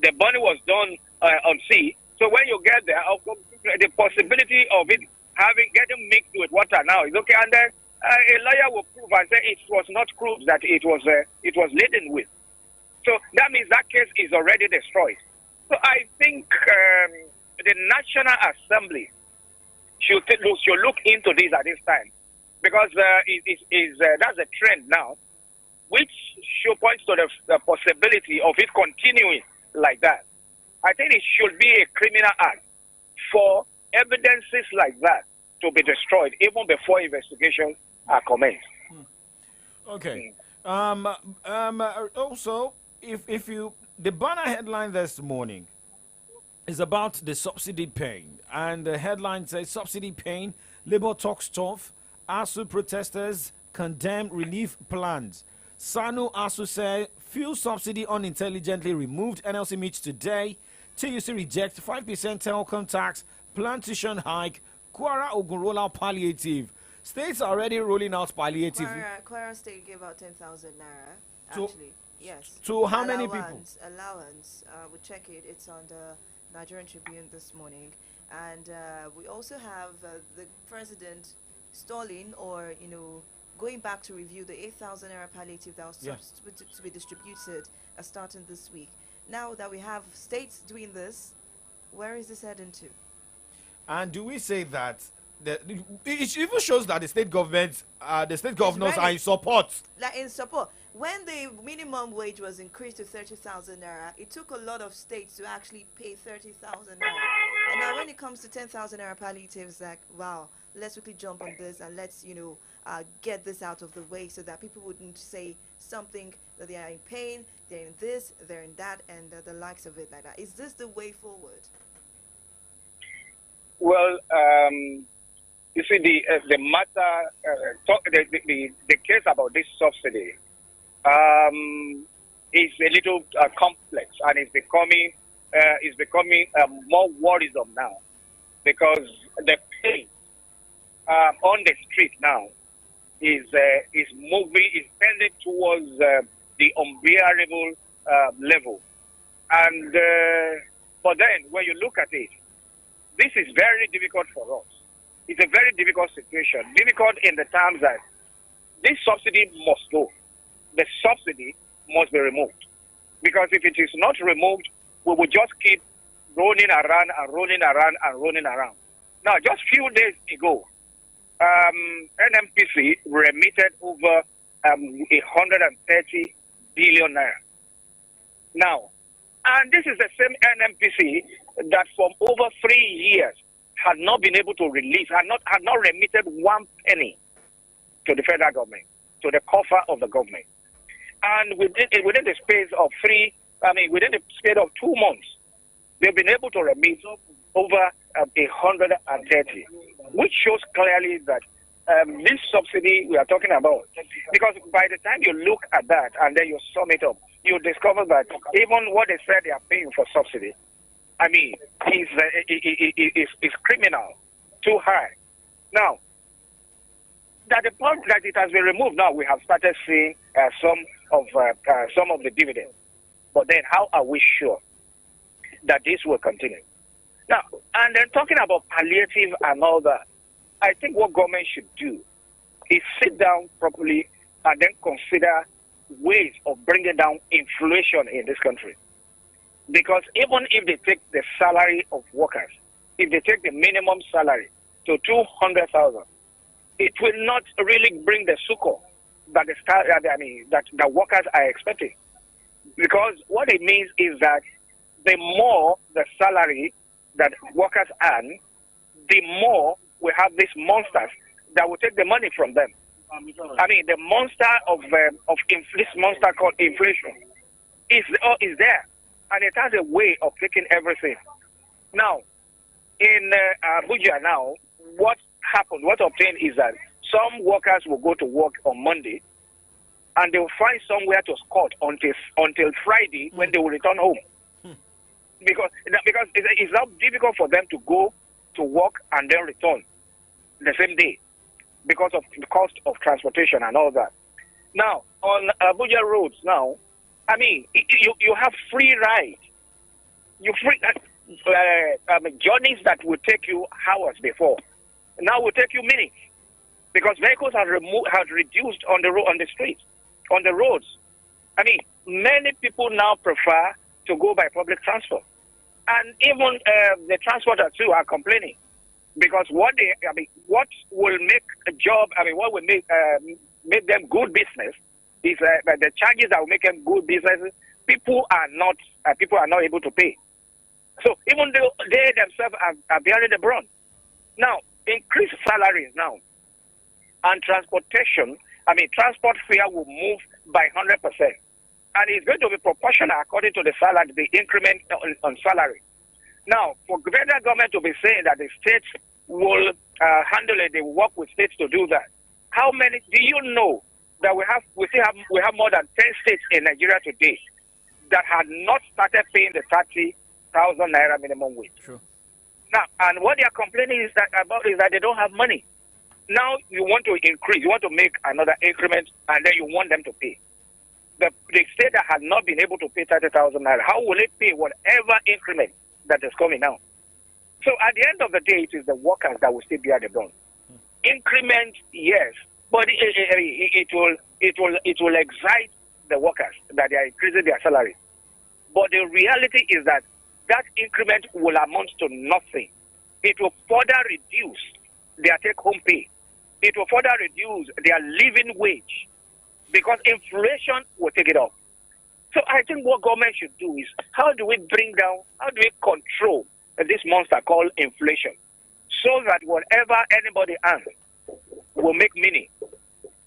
the burning was done on sea, so when you get there, of course, the possibility of it getting mixed with water now is okay, and then a lawyer will prove and say it was not crude, that it was laden with. So that means that case is already destroyed. So I think the National Assembly should look into this at this time, because that's a trend now, which points to the possibility of it continuing like that. I think it should be a criminal act for evidences like that to be destroyed even before investigations are commenced. Okay. Also, if you the banner headline this morning, is about the subsidy pain. And the headline says subsidy pain, Labour talks tough, ASU protesters condemn relief plans. Sanu ASU say fuel subsidy unintelligently removed. NLC meets today. TUC rejects 5% telecom tax, plantation hike, Kwara Ogunrola palliative. States are already rolling out palliative. Kwara State gave out 10,000 naira, To- actually. Yes. to how many people? Allowance. We check it. It's on the Nigerian Tribune this morning. And we also have the president stalling or, going back to review the 8,000 naira palliative that was to be distributed starting this week. Now that we have states doing this, where is this heading to? And do we say that it even shows that the state government, the state governors are in support? Like in support. When the minimum wage was increased to 30,000 naira, it took a lot of states to actually pay 30,000 naira. And now when it comes to 10,000 naira palliatives, like, wow, let's quickly jump on this and let's, get this out of the way so that people wouldn't say something that they are in pain, they're in this, they're in that, and the likes of it like that. Is this the way forward? Well, you see, the matter, the case about this subsidy is a little complex, and it's becoming more worrisome now, because the pain on the street now is tending towards the unbearable level, and but then when you look at it, this is very difficult for us. It's a very difficult situation. Difficult in the terms that this subsidy must go. The subsidy must be removed. Because if it is not removed, we will just keep rolling around and rolling around and rolling around. Now, just a few days ago, NMPC remitted over 130 billion naira. Now, and this is the same NMPC that for over 3 years had not been able to release, had not remitted 1 penny to the federal government, to the coffer of the government. And within the space of within the space of 2 months, they've been able to remit over 130, which shows clearly that this subsidy we are talking about, because by the time you look at that and then you sum it up, you discover that even what they said they are paying for subsidy, is criminal, too high. Now, that the point that it has been removed, now we have started seeing some of the dividends. But then, how are we sure that this will continue? Now, and then talking about palliative and all that, I think what government should do is sit down properly and then consider ways of bringing down inflation in this country. Because even if they take the salary of workers, if they take the minimum salary to 200,000, it will not really bring the succor that that workers are expecting. Because what it means is that the more the salary that workers earn, the more we have these monsters that will take the money from them. The monster of this monster called inflation is there, and it has a way of taking everything. Now, in Abuja now, what happened, what obtained is that some workers will go to work on Monday, and they will find somewhere to squat until Friday when they will return home. Because it's now difficult for them to go to work and then return the same day because of the cost of transportation and all that. Now, on Abuja roads now, you have free ride. Journeys that would take you hours before now will take you minutes, because vehicles have reduced on the streets, on the roads. Many people now prefer to go by public transport, and even the transporters too are complaining, because what will make a job, what will make them good business is the charges that will make them good business. People are not able to pay. So even though they themselves are bearing the brunt. Now, increased salaries now and transportation, transport fare will move by 100%. And it's going to be proportional according to the salary, the increment on salary. Now, for the federal government to be saying that the states will handle it, they will work with states to do that. How many do you know that we have more than 10 states in Nigeria today that had not started paying the 30,000 naira minimum wage? True. Now, and what they are complaining is that they don't have money. Now you want to increase, you want to make another increment, and then you want them to pay. The state that has not been able to pay 30,000 naira, how will it pay whatever increment that is coming now? So at the end of the day, it is the workers that will still bear the brunt. Increment, yes, but it will excite the workers that they are increasing their salary. But the reality is that increment will amount to nothing. It will further reduce their take-home pay. It will further reduce their living wage because inflation will take it up. So I think what government should do is how do we control this monster called inflation so that whatever anybody earns will make meaning.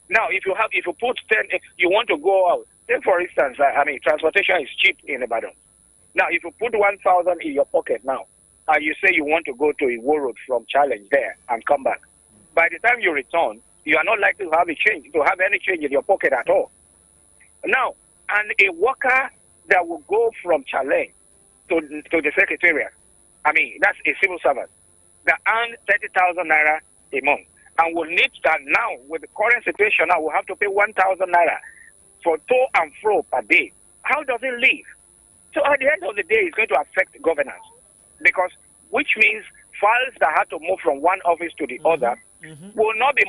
Now, if you put 10, if you want to go out, say for instance, transportation is cheap in Ibadan. Now, if you put 1,000 in your pocket now, and you say you want to go to Iwo Road from Challenge there and come back, by the time you return, you are not likely to have any change in your pocket at all. Now, and a worker that will go from Challenge to the secretariat, that's a civil servant that earns 30,000 naira a month, and will need that now with the current situation. Now will have to pay 1,000 naira for to and fro per day. How does it live? So at the end of the day, it's going to affect governance, because which means files that have to move from one office to the other will not be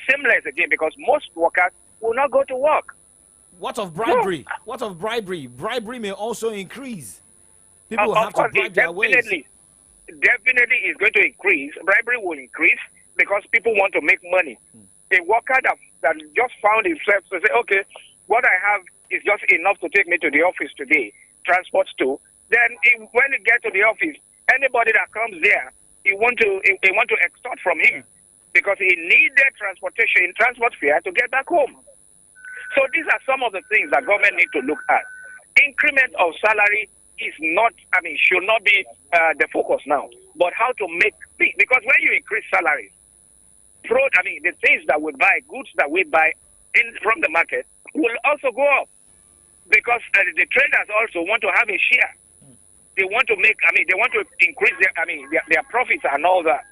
seamless again, because most workers will not go to work. What of bribery? No. What of bribery? Bribery may also increase. People will Of have to course, bribe their ways. Definitely is going to increase. Bribery will increase because people want to make money. A worker that just found himself to say, okay, what I have is just enough to take me to the office today, transport to. Then when he gets to the office, anybody that comes there, he want to extort from him because he needed transport fare to get back home. So these are some of the things that government need to look at. Increment of salary is not, should not be the focus now, but how to make things, because when you increase salaries, the things that we buy, goods that we buy from the market will also go up, because the traders also want to have a share. They want to make, they want to increase their profits and all that.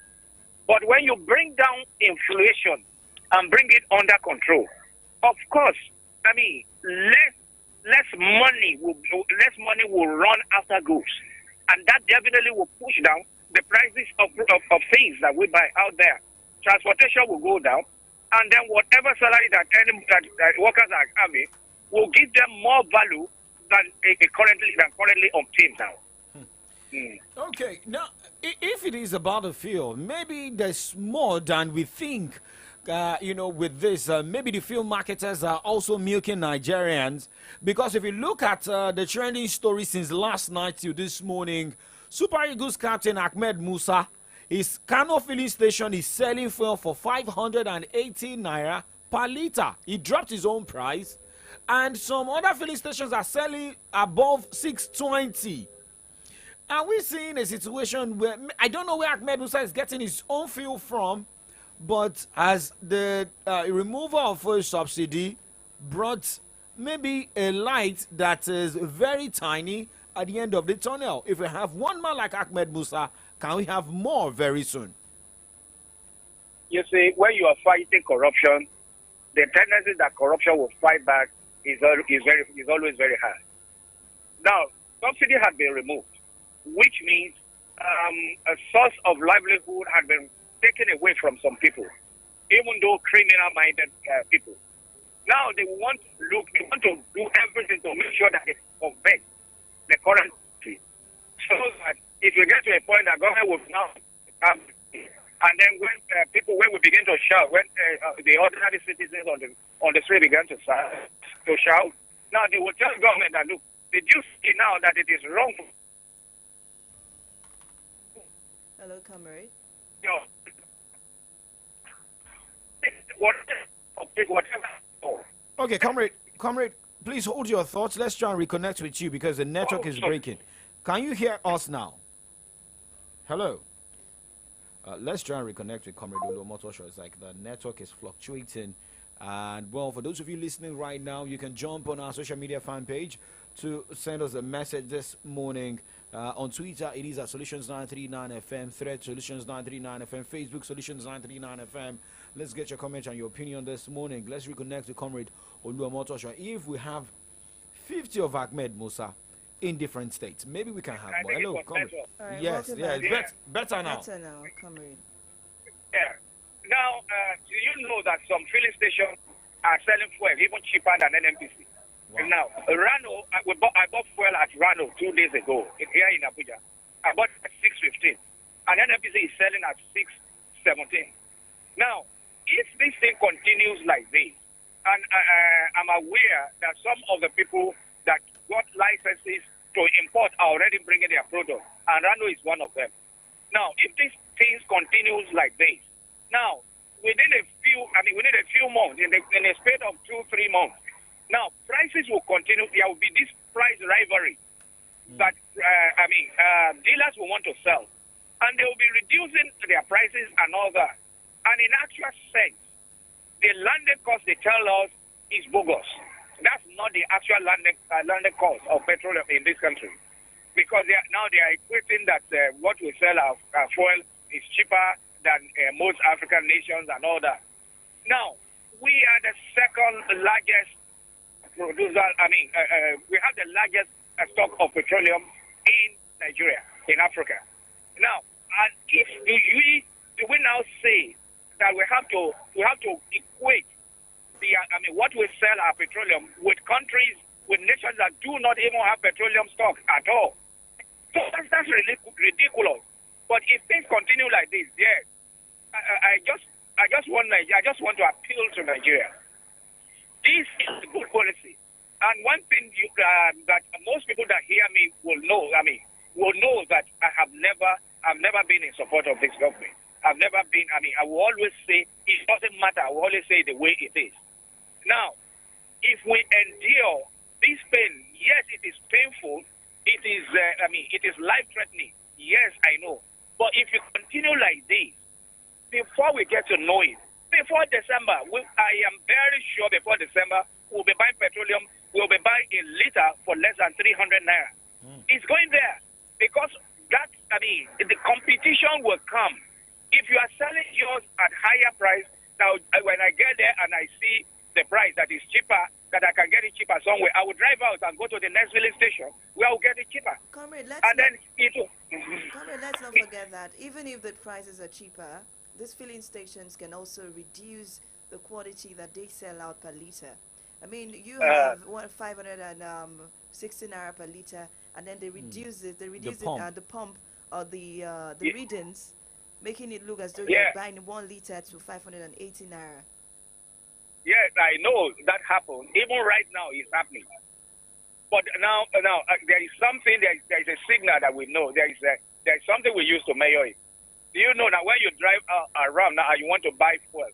But when you bring down inflation and bring it under control, of course, less money will run after goods, and that definitely will push down the prices of things that we buy out there. Transportation will go down, and then whatever salary that workers are having will give them more value than currently obtained now. Okay, now if it is about the field, maybe there's more than we think. With this, maybe the film marketers are also milking Nigerians, because if you look at the trending story since last night till this morning, Super Eagles captain Ahmed Musa, his Kano filling station is selling fuel for 580 naira per litre. He dropped his own price, and some other filling stations are selling above 620. Are we seeing a situation where, I don't know where Ahmed Musa is getting his own fuel from, but as the removal of fuel subsidy brought maybe a light that is very tiny at the end of the tunnel? If we have one man like Ahmed Musa, can we have more very soon? You see, when you are fighting corruption, the tendency that corruption will fight back is always very high. Now, subsidy had been removed, which means a source of livelihood had been taken away from some people, even though criminal-minded people. Now they want to do everything to make sure that they convert the current country, so that if you get to a point that government will now have, and then when we begin to shout, when the ordinary citizens on the street begin to shout, now they will tell government that, look, did you see now that it is wrong? Hello, comrade. Okay, comrade, please hold your thoughts. Let's try and reconnect with you because the network is breaking. Can you hear us now? Hello. Let's try and reconnect with Comrade Oluomotosho. It's like the network is fluctuating. And well, for those of you listening right now, you can jump on our social media fan page to send us a message this morning. On Twitter, it is at Solutions939FM, Thread Solutions939FM, Facebook Solutions939FM. Let's get your comment and your opinion this morning. Let's reconnect with Comrade Oluomotosho. If we have 50 of Ahmed Musa in different states, maybe we can have more. Hello, Comrade. Right, Yes, yeah, better now. Better now, Comrade. Yeah. Now, do you know that some filling stations are selling fuel even cheaper than NNPC? Wow. Now, Rano, I bought fuel at Rano 2 days ago here in Abuja. I bought at 6.15, and NNPC is selling at 6.17. Now, if this thing continues like this, and I'm aware that some of the people that got licenses to import are already bringing their product, and Rano is one of them. Now, if this thing continues like this, now, within a few months, in a span of 2-3 months, now prices will continue. There will be this price rivalry that dealers will want to sell, and they will be reducing their prices and all that. And in actual sense, the landed cost they tell us is bogus. That's not the actual landed cost of petroleum in this country, because they are equating that what we sell our fuel is cheaper than most African nations and all that. Now, we are the second largest producer. We have the largest stock of petroleum in Nigeria, in Africa. Now, and if do we now say that we have to equate what we sell our petroleum with countries, with nations that do not even have petroleum stock at all? So that's really ridiculous. But if things continue like this, yes, I just want to appeal to Nigeria. This is a good policy, and one thing that most people that hear me will know that I have never been in support of this government. I've never been. I will always say it doesn't matter. I will always say the way it is. Now, if we endure this pain, yes, it is painful. It is. It is life-threatening. Yes, I know. But if you continue like this, before we get to know it, before December, I am very sure before December, we'll be buying petroleum, we'll be buying a liter for less than 300 naira. It's going there because the competition will come. If you are selling yours at higher price, now when I get there and I see the price that is cheaper, that I can get it cheaper somewhere, I will drive out and go to the next filling station where I will get it cheaper. Comrade, let's not forget that even if the prices are cheaper, these filling stations can also reduce the quantity that they sell out per liter. You have 560 naira per liter, and then they reduce it. They reduce the pump or the readings, making it look as though you're buying 1 liter to 580 naira. Yes, I know that happened. Even right now, it's happening. But now there is something. There is a signal that we know. There is something we use to measure it. Do you know that when you drive around now and you want to buy fuel,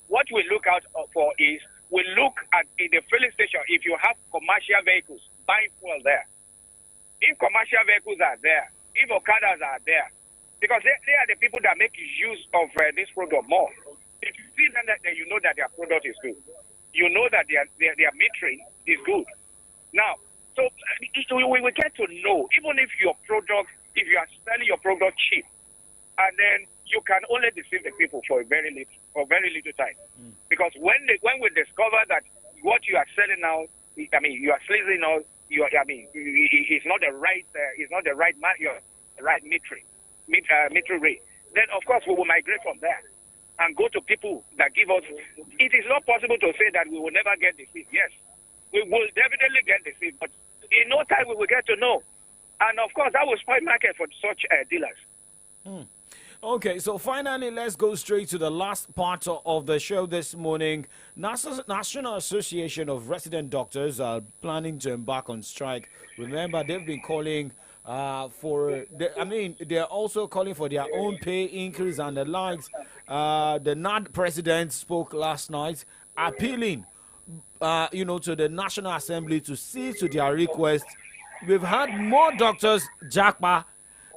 what we look out for is we look at in the filling station if you have commercial vehicles, buy fuel there. If commercial vehicles are there, if Okadas are there, because they are the people that make use of this product more. If you see them, then you know that their product is good. You know that their metering is good. Now, so we will get to know, even if you are selling your product cheap, and then you can only deceive the people for very little time. Because when we discover that what you are selling now, you are sleazing out, it's not the right metering rate, then of course we will migrate from there and go to people that give us. It is not possible to say that we will never get deceived. Yes, we will definitely get deceived, but in no time we will get to know. And of course, that will spoil market for such dealers. Okay, so finally, let's go straight to the last part of the show this morning. National Association of Resident Doctors are planning to embark on strike. Remember, they've been calling they're also calling for their own pay increase and the likes. The NAD president spoke last night, appealing, to the National Assembly to see to their request. We've had more doctors, Jackpa,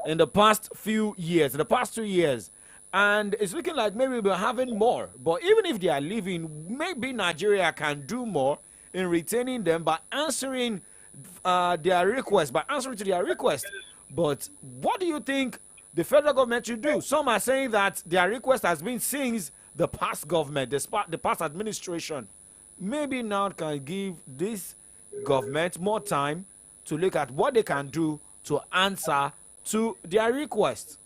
in the past few years, in the past 2 years. And it's looking like maybe we're having more. But even if they are leaving, maybe Nigeria can do more in retaining them by answering their request, But what do you think the federal government should do? Some are saying that their request has been since the past government, the past administration. Maybe now can give this government more time to look at what they can do to answer to their request.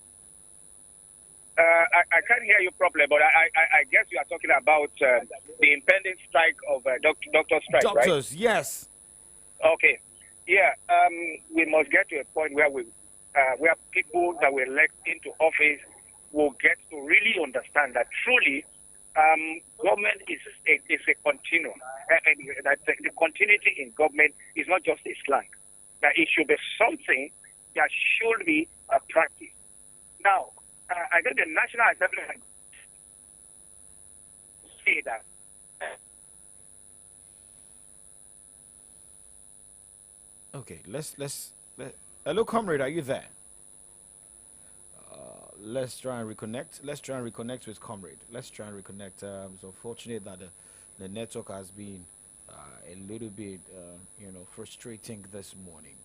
I can't hear you properly, but I guess you are talking about the impending strike of doctor strike, Doctors, right? yes. Okay. Yeah, we must get to a point where where people that were elected into office will get to really understand that truly government is a continuum. And that the continuity in government is not just a slang. That it should be something that should be a practice. Now, I think the National Assembly say that. Okay, hello, comrade, are you there? Let's try and reconnect with comrade. It's unfortunate that the network has been a little bit, frustrating this morning.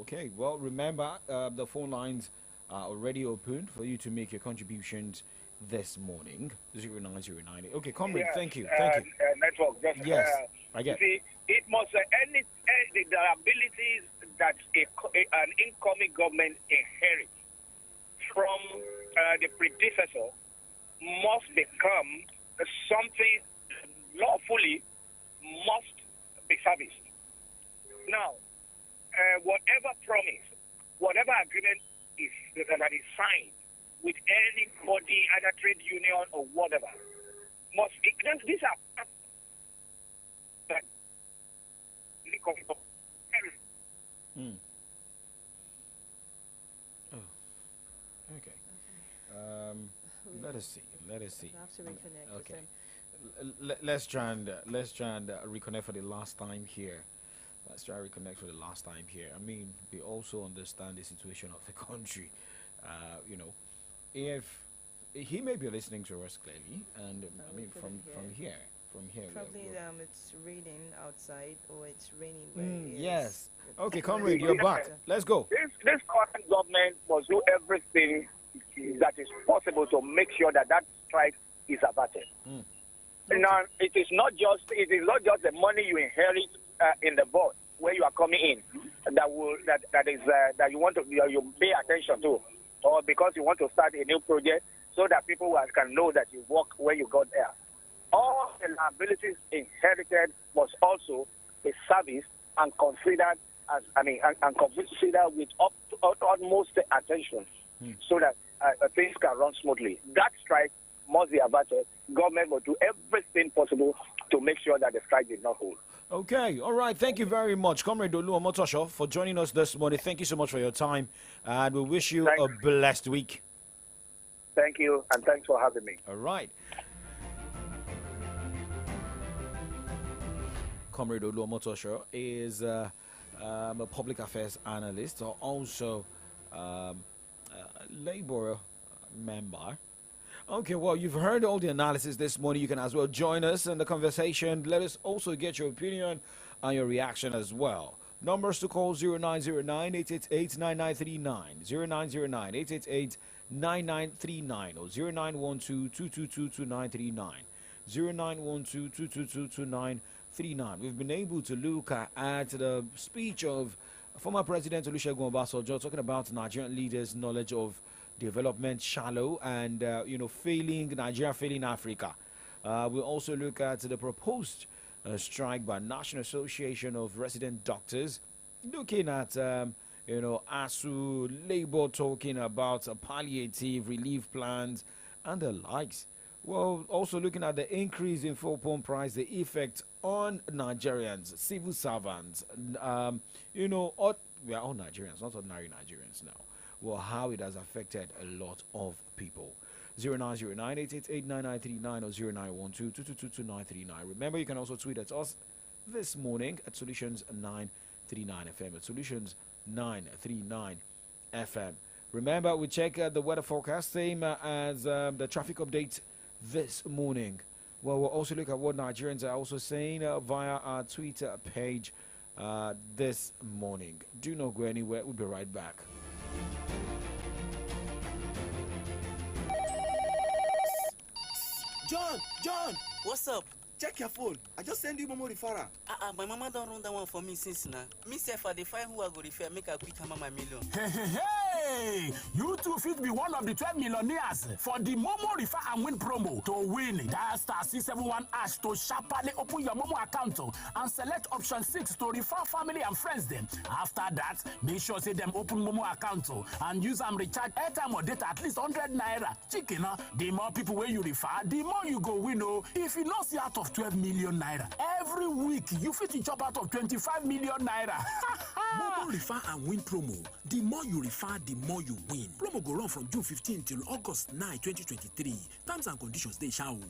Okay, well, remember, the phone lines are already open for you to make your contributions this morning. 09090. Okay, comrade, Yeah, thank you. Network, just, Yes, I get. See, it must the abilities that an incoming government inherits from the predecessor must become something lawfully must be serviced. Now, whatever promise, whatever agreement that is signed with anybody, either trade union or whatever, must be, these are that Okay. Let us see. Have to reconnect with Okay. them. Let's try and reconnect for the last time here. I mean, we also understand the situation of the country. If he may be listening to us clearly, and I mean from here. Probably it's raining outside or it's raining where he is. Yes. Okay, comrade, you're back. Let's go. This current government must do everything that is possible to make sure that strike is averted. Now, it is not just the money you inherit in the board where you are coming in that you pay attention to, or because you want to start a new project so that people can know that you work where you got there. All the liabilities inherited must also be serviced and considered considered with utmost attention, so that things can run smoothly. That strike must be averted. Government will do everything possible to make sure that the strike did not hold. Okay, all right. Thank you very much, Comrade Olu Omotosho, for joining us this morning. Thank you so much for your time, and we wish you a blessed week. Thank you, and thanks for having me. All right. Comrade Olu Omotosho is a public affairs analyst, or also a Labour member. Okay, well, you've heard all the analysis this morning. You can as well join us in the conversation. Let us also get your opinion and your reaction as well. Numbers to call 0909-888-9939, 0909-888-9939, or 0912-222-2939, 0912-222-2939. We've been able to look at the speech of former President Olusegun Obasanjo talking about Nigerian leaders' knowledge of development shallow and Nigeria failing Africa. We'll also look at the proposed strike by National Association of Resident Doctors, looking at ASU, Labour talking about palliative relief plans and the likes. Well, also looking at the increase in fuel pump price, the effect on Nigerians, civil servants. We are all Nigerians, not ordinary Nigerians now. Well, how it has affected a lot of people. 0909-888-9939 or 0912-222-2939. Remember, you can also tweet at us this morning at Solutions 939 FM. At Solutions 939 FM. Remember, we check the weather forecast, same as the traffic update this morning. Well, we'll also look at what Nigerians are also saying via our Twitter page this morning. Do not go anywhere. We'll be right back. John, What's up? check your phone. I just send you Momo referral. My mama don't run that one for me since now. Me say for the find who I go refer, make a quick hammer my million. Hey, you too fit be one of the 12 millionaires for the Momo Refer and Win promo. To win, dial star 671 hash to sharply open your Momo account and select option 6 to refer family and friends them. After that, make sure say them open Momo account and use them recharge airtime or data at least 100 naira. Chicken, the more people where you refer, the more you go win. If you not see out of 12 million naira, every week you fit to chop out of 25 million naira. Momo Refer and Win promo. The more you refer, the more you win. Promo go run from June 15 till August 9, 2023. Terms and conditions they shall. Mommy!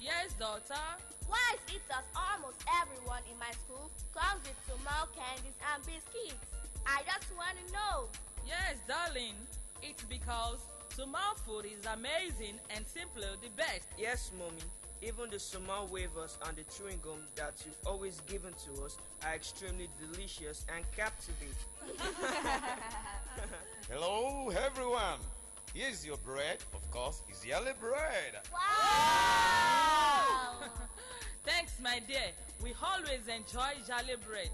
Yes, daughter? Why is it that almost everyone in my school comes with Sumal candies and biscuits? I just want to know. Yes, darling. It's because Sumal food is amazing and simply the best. Yes, mommy. Even the Sumal wafers and the chewing gum that you've always given to us are extremely delicious and captivating. Hello, everyone. Here's your bread. Of course, it's yellow bread. Wow! Thanks, my dear. We always enjoy Jolly bread.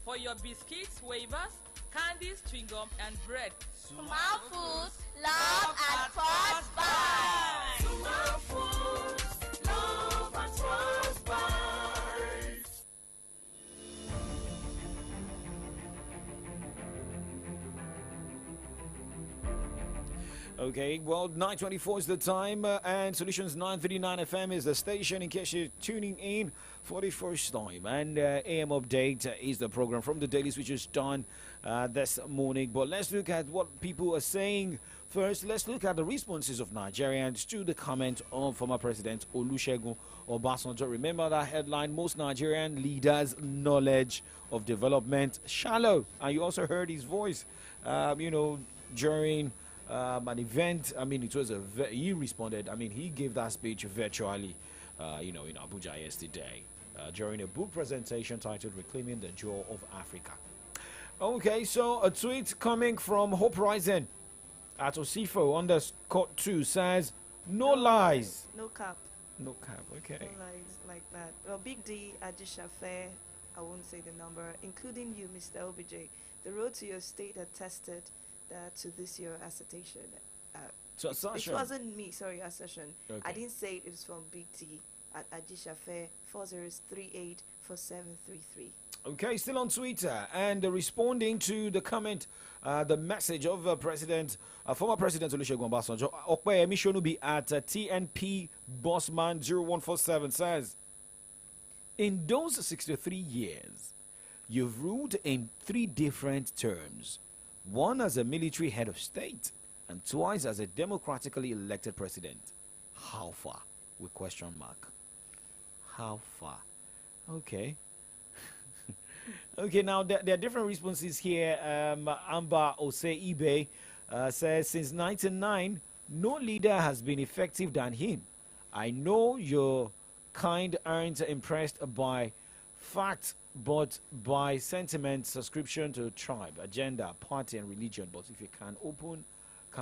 For your biscuits, wafers, candies, chewing gum, and bread. Sumal Foods, love at first bite. Sumal Foods, love at first bite. Okay, well, 9:24 is the time, and Solutions 939 FM is the station in case you're tuning in for the first time. And AM Update is the program from the dailies which is done this morning. But let's look at what people are saying. First, let's look at the responses of Nigerians to the comment of former President Olusegun Obasanjo. Remember that headline, most Nigerian leaders' knowledge of development shallow. And you also heard his voice, during an event. I mean, it was he responded. I mean, he gave that speech virtually, in Abuja yesterday during a book presentation titled "Reclaiming the Jewel of Africa." Okay, so a tweet coming from Hope Rising at Osifo_2 says, "No lies, No cap. no cap." Okay. No lies like that. Well, Big D, Ajishafe, I won't say the number, including you, Mr. OBJ. The road to your state attested to this your assertion. So It assertion. wasn't me, sorry, assertion. Okay. I didn't say it was from Big D at Ajishafe 40384733. Okay, still on Twitter and responding to the comment, the message of former President Olusegun Obasanjo, Okpeyemi Shonubi at TNP Bossman 0147 says, "In those 63 years, you've ruled in 3 different terms. One as a military head of state and twice as a democratically elected president. How far?" With question mark. How far? Okay. Okay, now there are different responses here. Amber Oseibe says, "Since 1999, no leader has been effective than him. I know your kind aren't impressed by fact, but by sentiment, subscription to tribe, agenda, party, and religion. But if you can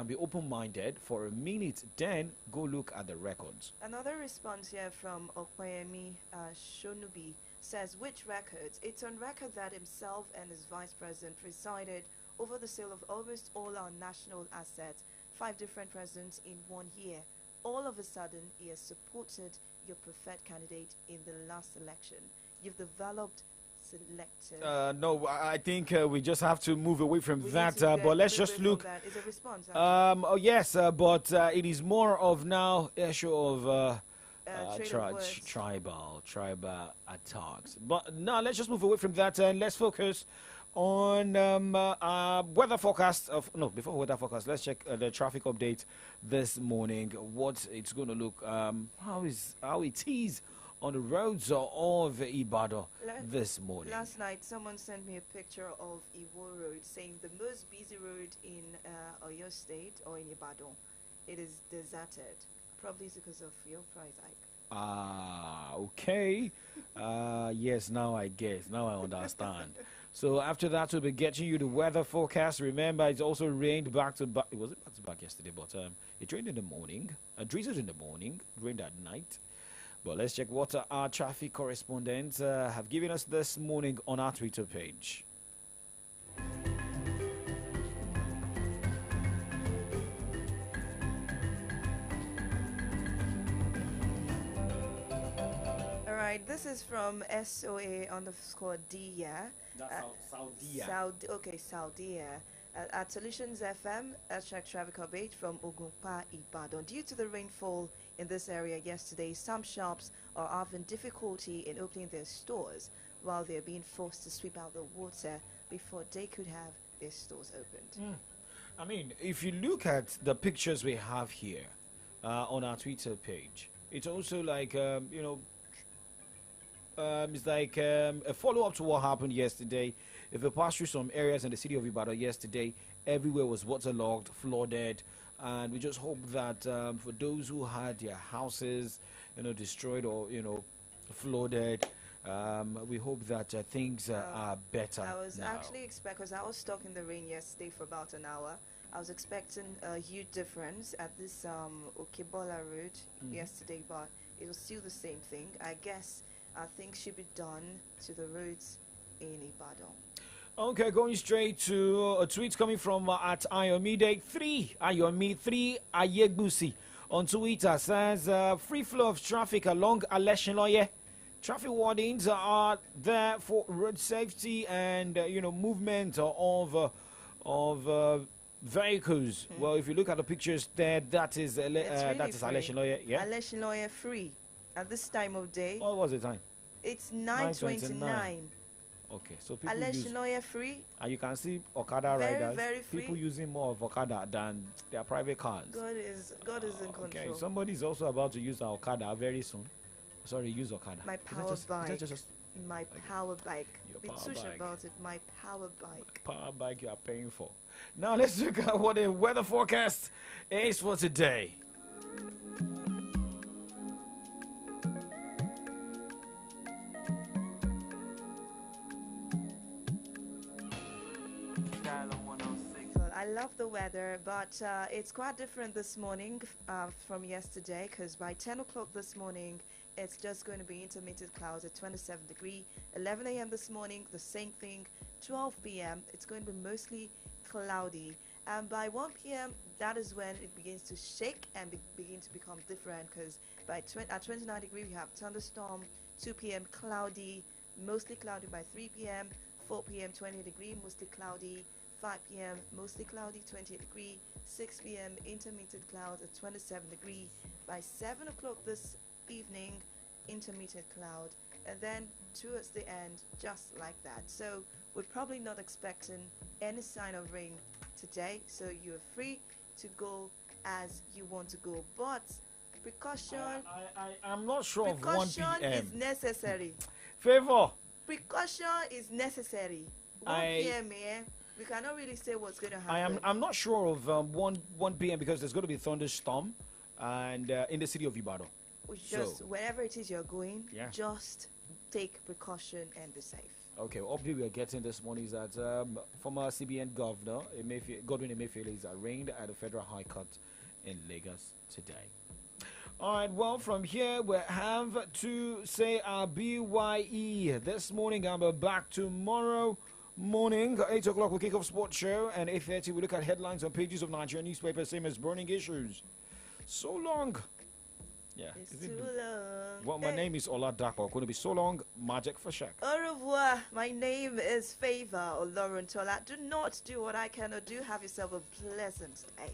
be open-minded for a minute, then go look at the records." Another response here from Okpeyemi Shonubi says, "Which records? It's on record that himself and his vice president presided over the sale of almost all our national assets, 5 different presidents in 1 year. All of a sudden, he has supported your preferred candidate in the last election. You've developed selective..." No, I think we just have to move away from We that. need to But let's move just away from look. that. It's a response, Oh yes, but it is more of now a show of tribal attacks. But now let's just move away from that and let's focus on weather forecast. Before weather forecast, let's check the traffic update this morning. What it's going to look, how it is on the roads of Ibadan this morning. Last night, someone sent me a picture of Iwo Road, saying the most busy road in Oyo State or in Ibadan. It is deserted. Probably it's because of fuel price hike. Okay. Yes, now I guess. Now I understand. So after that, we'll be getting you the weather forecast. Remember, it's also rained back to back. It wasn't back to back yesterday, but it rained in the morning. Drizzled in the morning, rained at night. But let's check what our traffic correspondents have given us this morning on our Twitter page. Right, this is from SOA_D. That's Saudia. Saudia. At Solutions FM, check traffic update from Ogunpa, Ibadan. Due to the rainfall in this area yesterday, some shops are having difficulty in opening their stores while they're being forced to sweep out the water before they could have their stores opened. I mean, if you look at the pictures we have here on our Twitter page, it's also like, it's like a follow-up to what happened yesterday. If you pass through some areas in the city of Ibadan yesterday, everywhere was waterlogged, flooded, and we just hope that for those who had their houses, destroyed or flooded, we hope that things are better. I was now. actually because I was stuck in the rain yesterday for about an hour. I was expecting a huge difference at this Okebola road yesterday, but it was still the same thing. I guess things should be done to the roads in Ibadan. Okay, going straight to a tweet coming from at Ayomide3, Ayomi3 Ayegbusi on Twitter says, free flow of traffic along Aleshinloye. Traffic warnings are there for road safety and movement of vehicles. Well, if you look at the pictures there, that is Aleshinloye. Yeah, Aleshinloye free at this time of day. What was the time? It's 9:29. Okay, so people Aleshinloye free. And you can see Okada riders. Very free. People using more of Okada than their private cars. God is in control. Okay, somebody's also about to use Okada very soon. Sorry, use Okada. My power bike. My power bike. Be too sure about it. My power bike. Power bike you are paying for. Now let's look at what the weather forecast is for today. I love the weather, but it's quite different this morning from yesterday, because by 10 o'clock this morning, it's just going to be intermittent clouds at 27 degrees. 11 a.m. this morning, the same thing. 12 p.m., it's going to be mostly cloudy. And by 1 p.m., that is when it begins to shake and begin to become different, because at 29 degrees, we have thunderstorm. 2 p.m., cloudy, mostly cloudy by 3 p.m. 4 p.m., 20 degrees, mostly cloudy. 5 p.m. mostly cloudy, 28 degrees. 6 p.m. intermittent clouds at 27 degrees. By 7 o'clock this evening, intermittent cloud, and then towards the end, just like that. So we're probably not expecting any sign of rain today, so you're free to go as you want to go, but precaution. I'm not sure of 1 precaution p.m. is necessary. Favor. Precaution is necessary. 1 p.m. We cannot really say what's going to happen. I'm not sure of 1 p.m. because there's going to be thunderstorm and in the city of Ibadan. Just wherever it is you're going, just take precaution and be safe. Okay, update we are getting this morning is that former CBN Governor Godwin Emefiele is arraigned at the Federal High Court in Lagos today. All right, well, from here we have to say our BYE this morning. I'll be back tomorrow morning. 8 o'clock we'll kick off sports show, and 8:30 we look at headlines on pages of Nigerian newspapers, same as burning issues. So long. Yeah. It's too long. Well, my name is Ola Dakwa. Going to be so long. Magic for Shaq. Au revoir. My name is Favor Oloruntola. Do not do what I cannot do. Have yourself a pleasant day.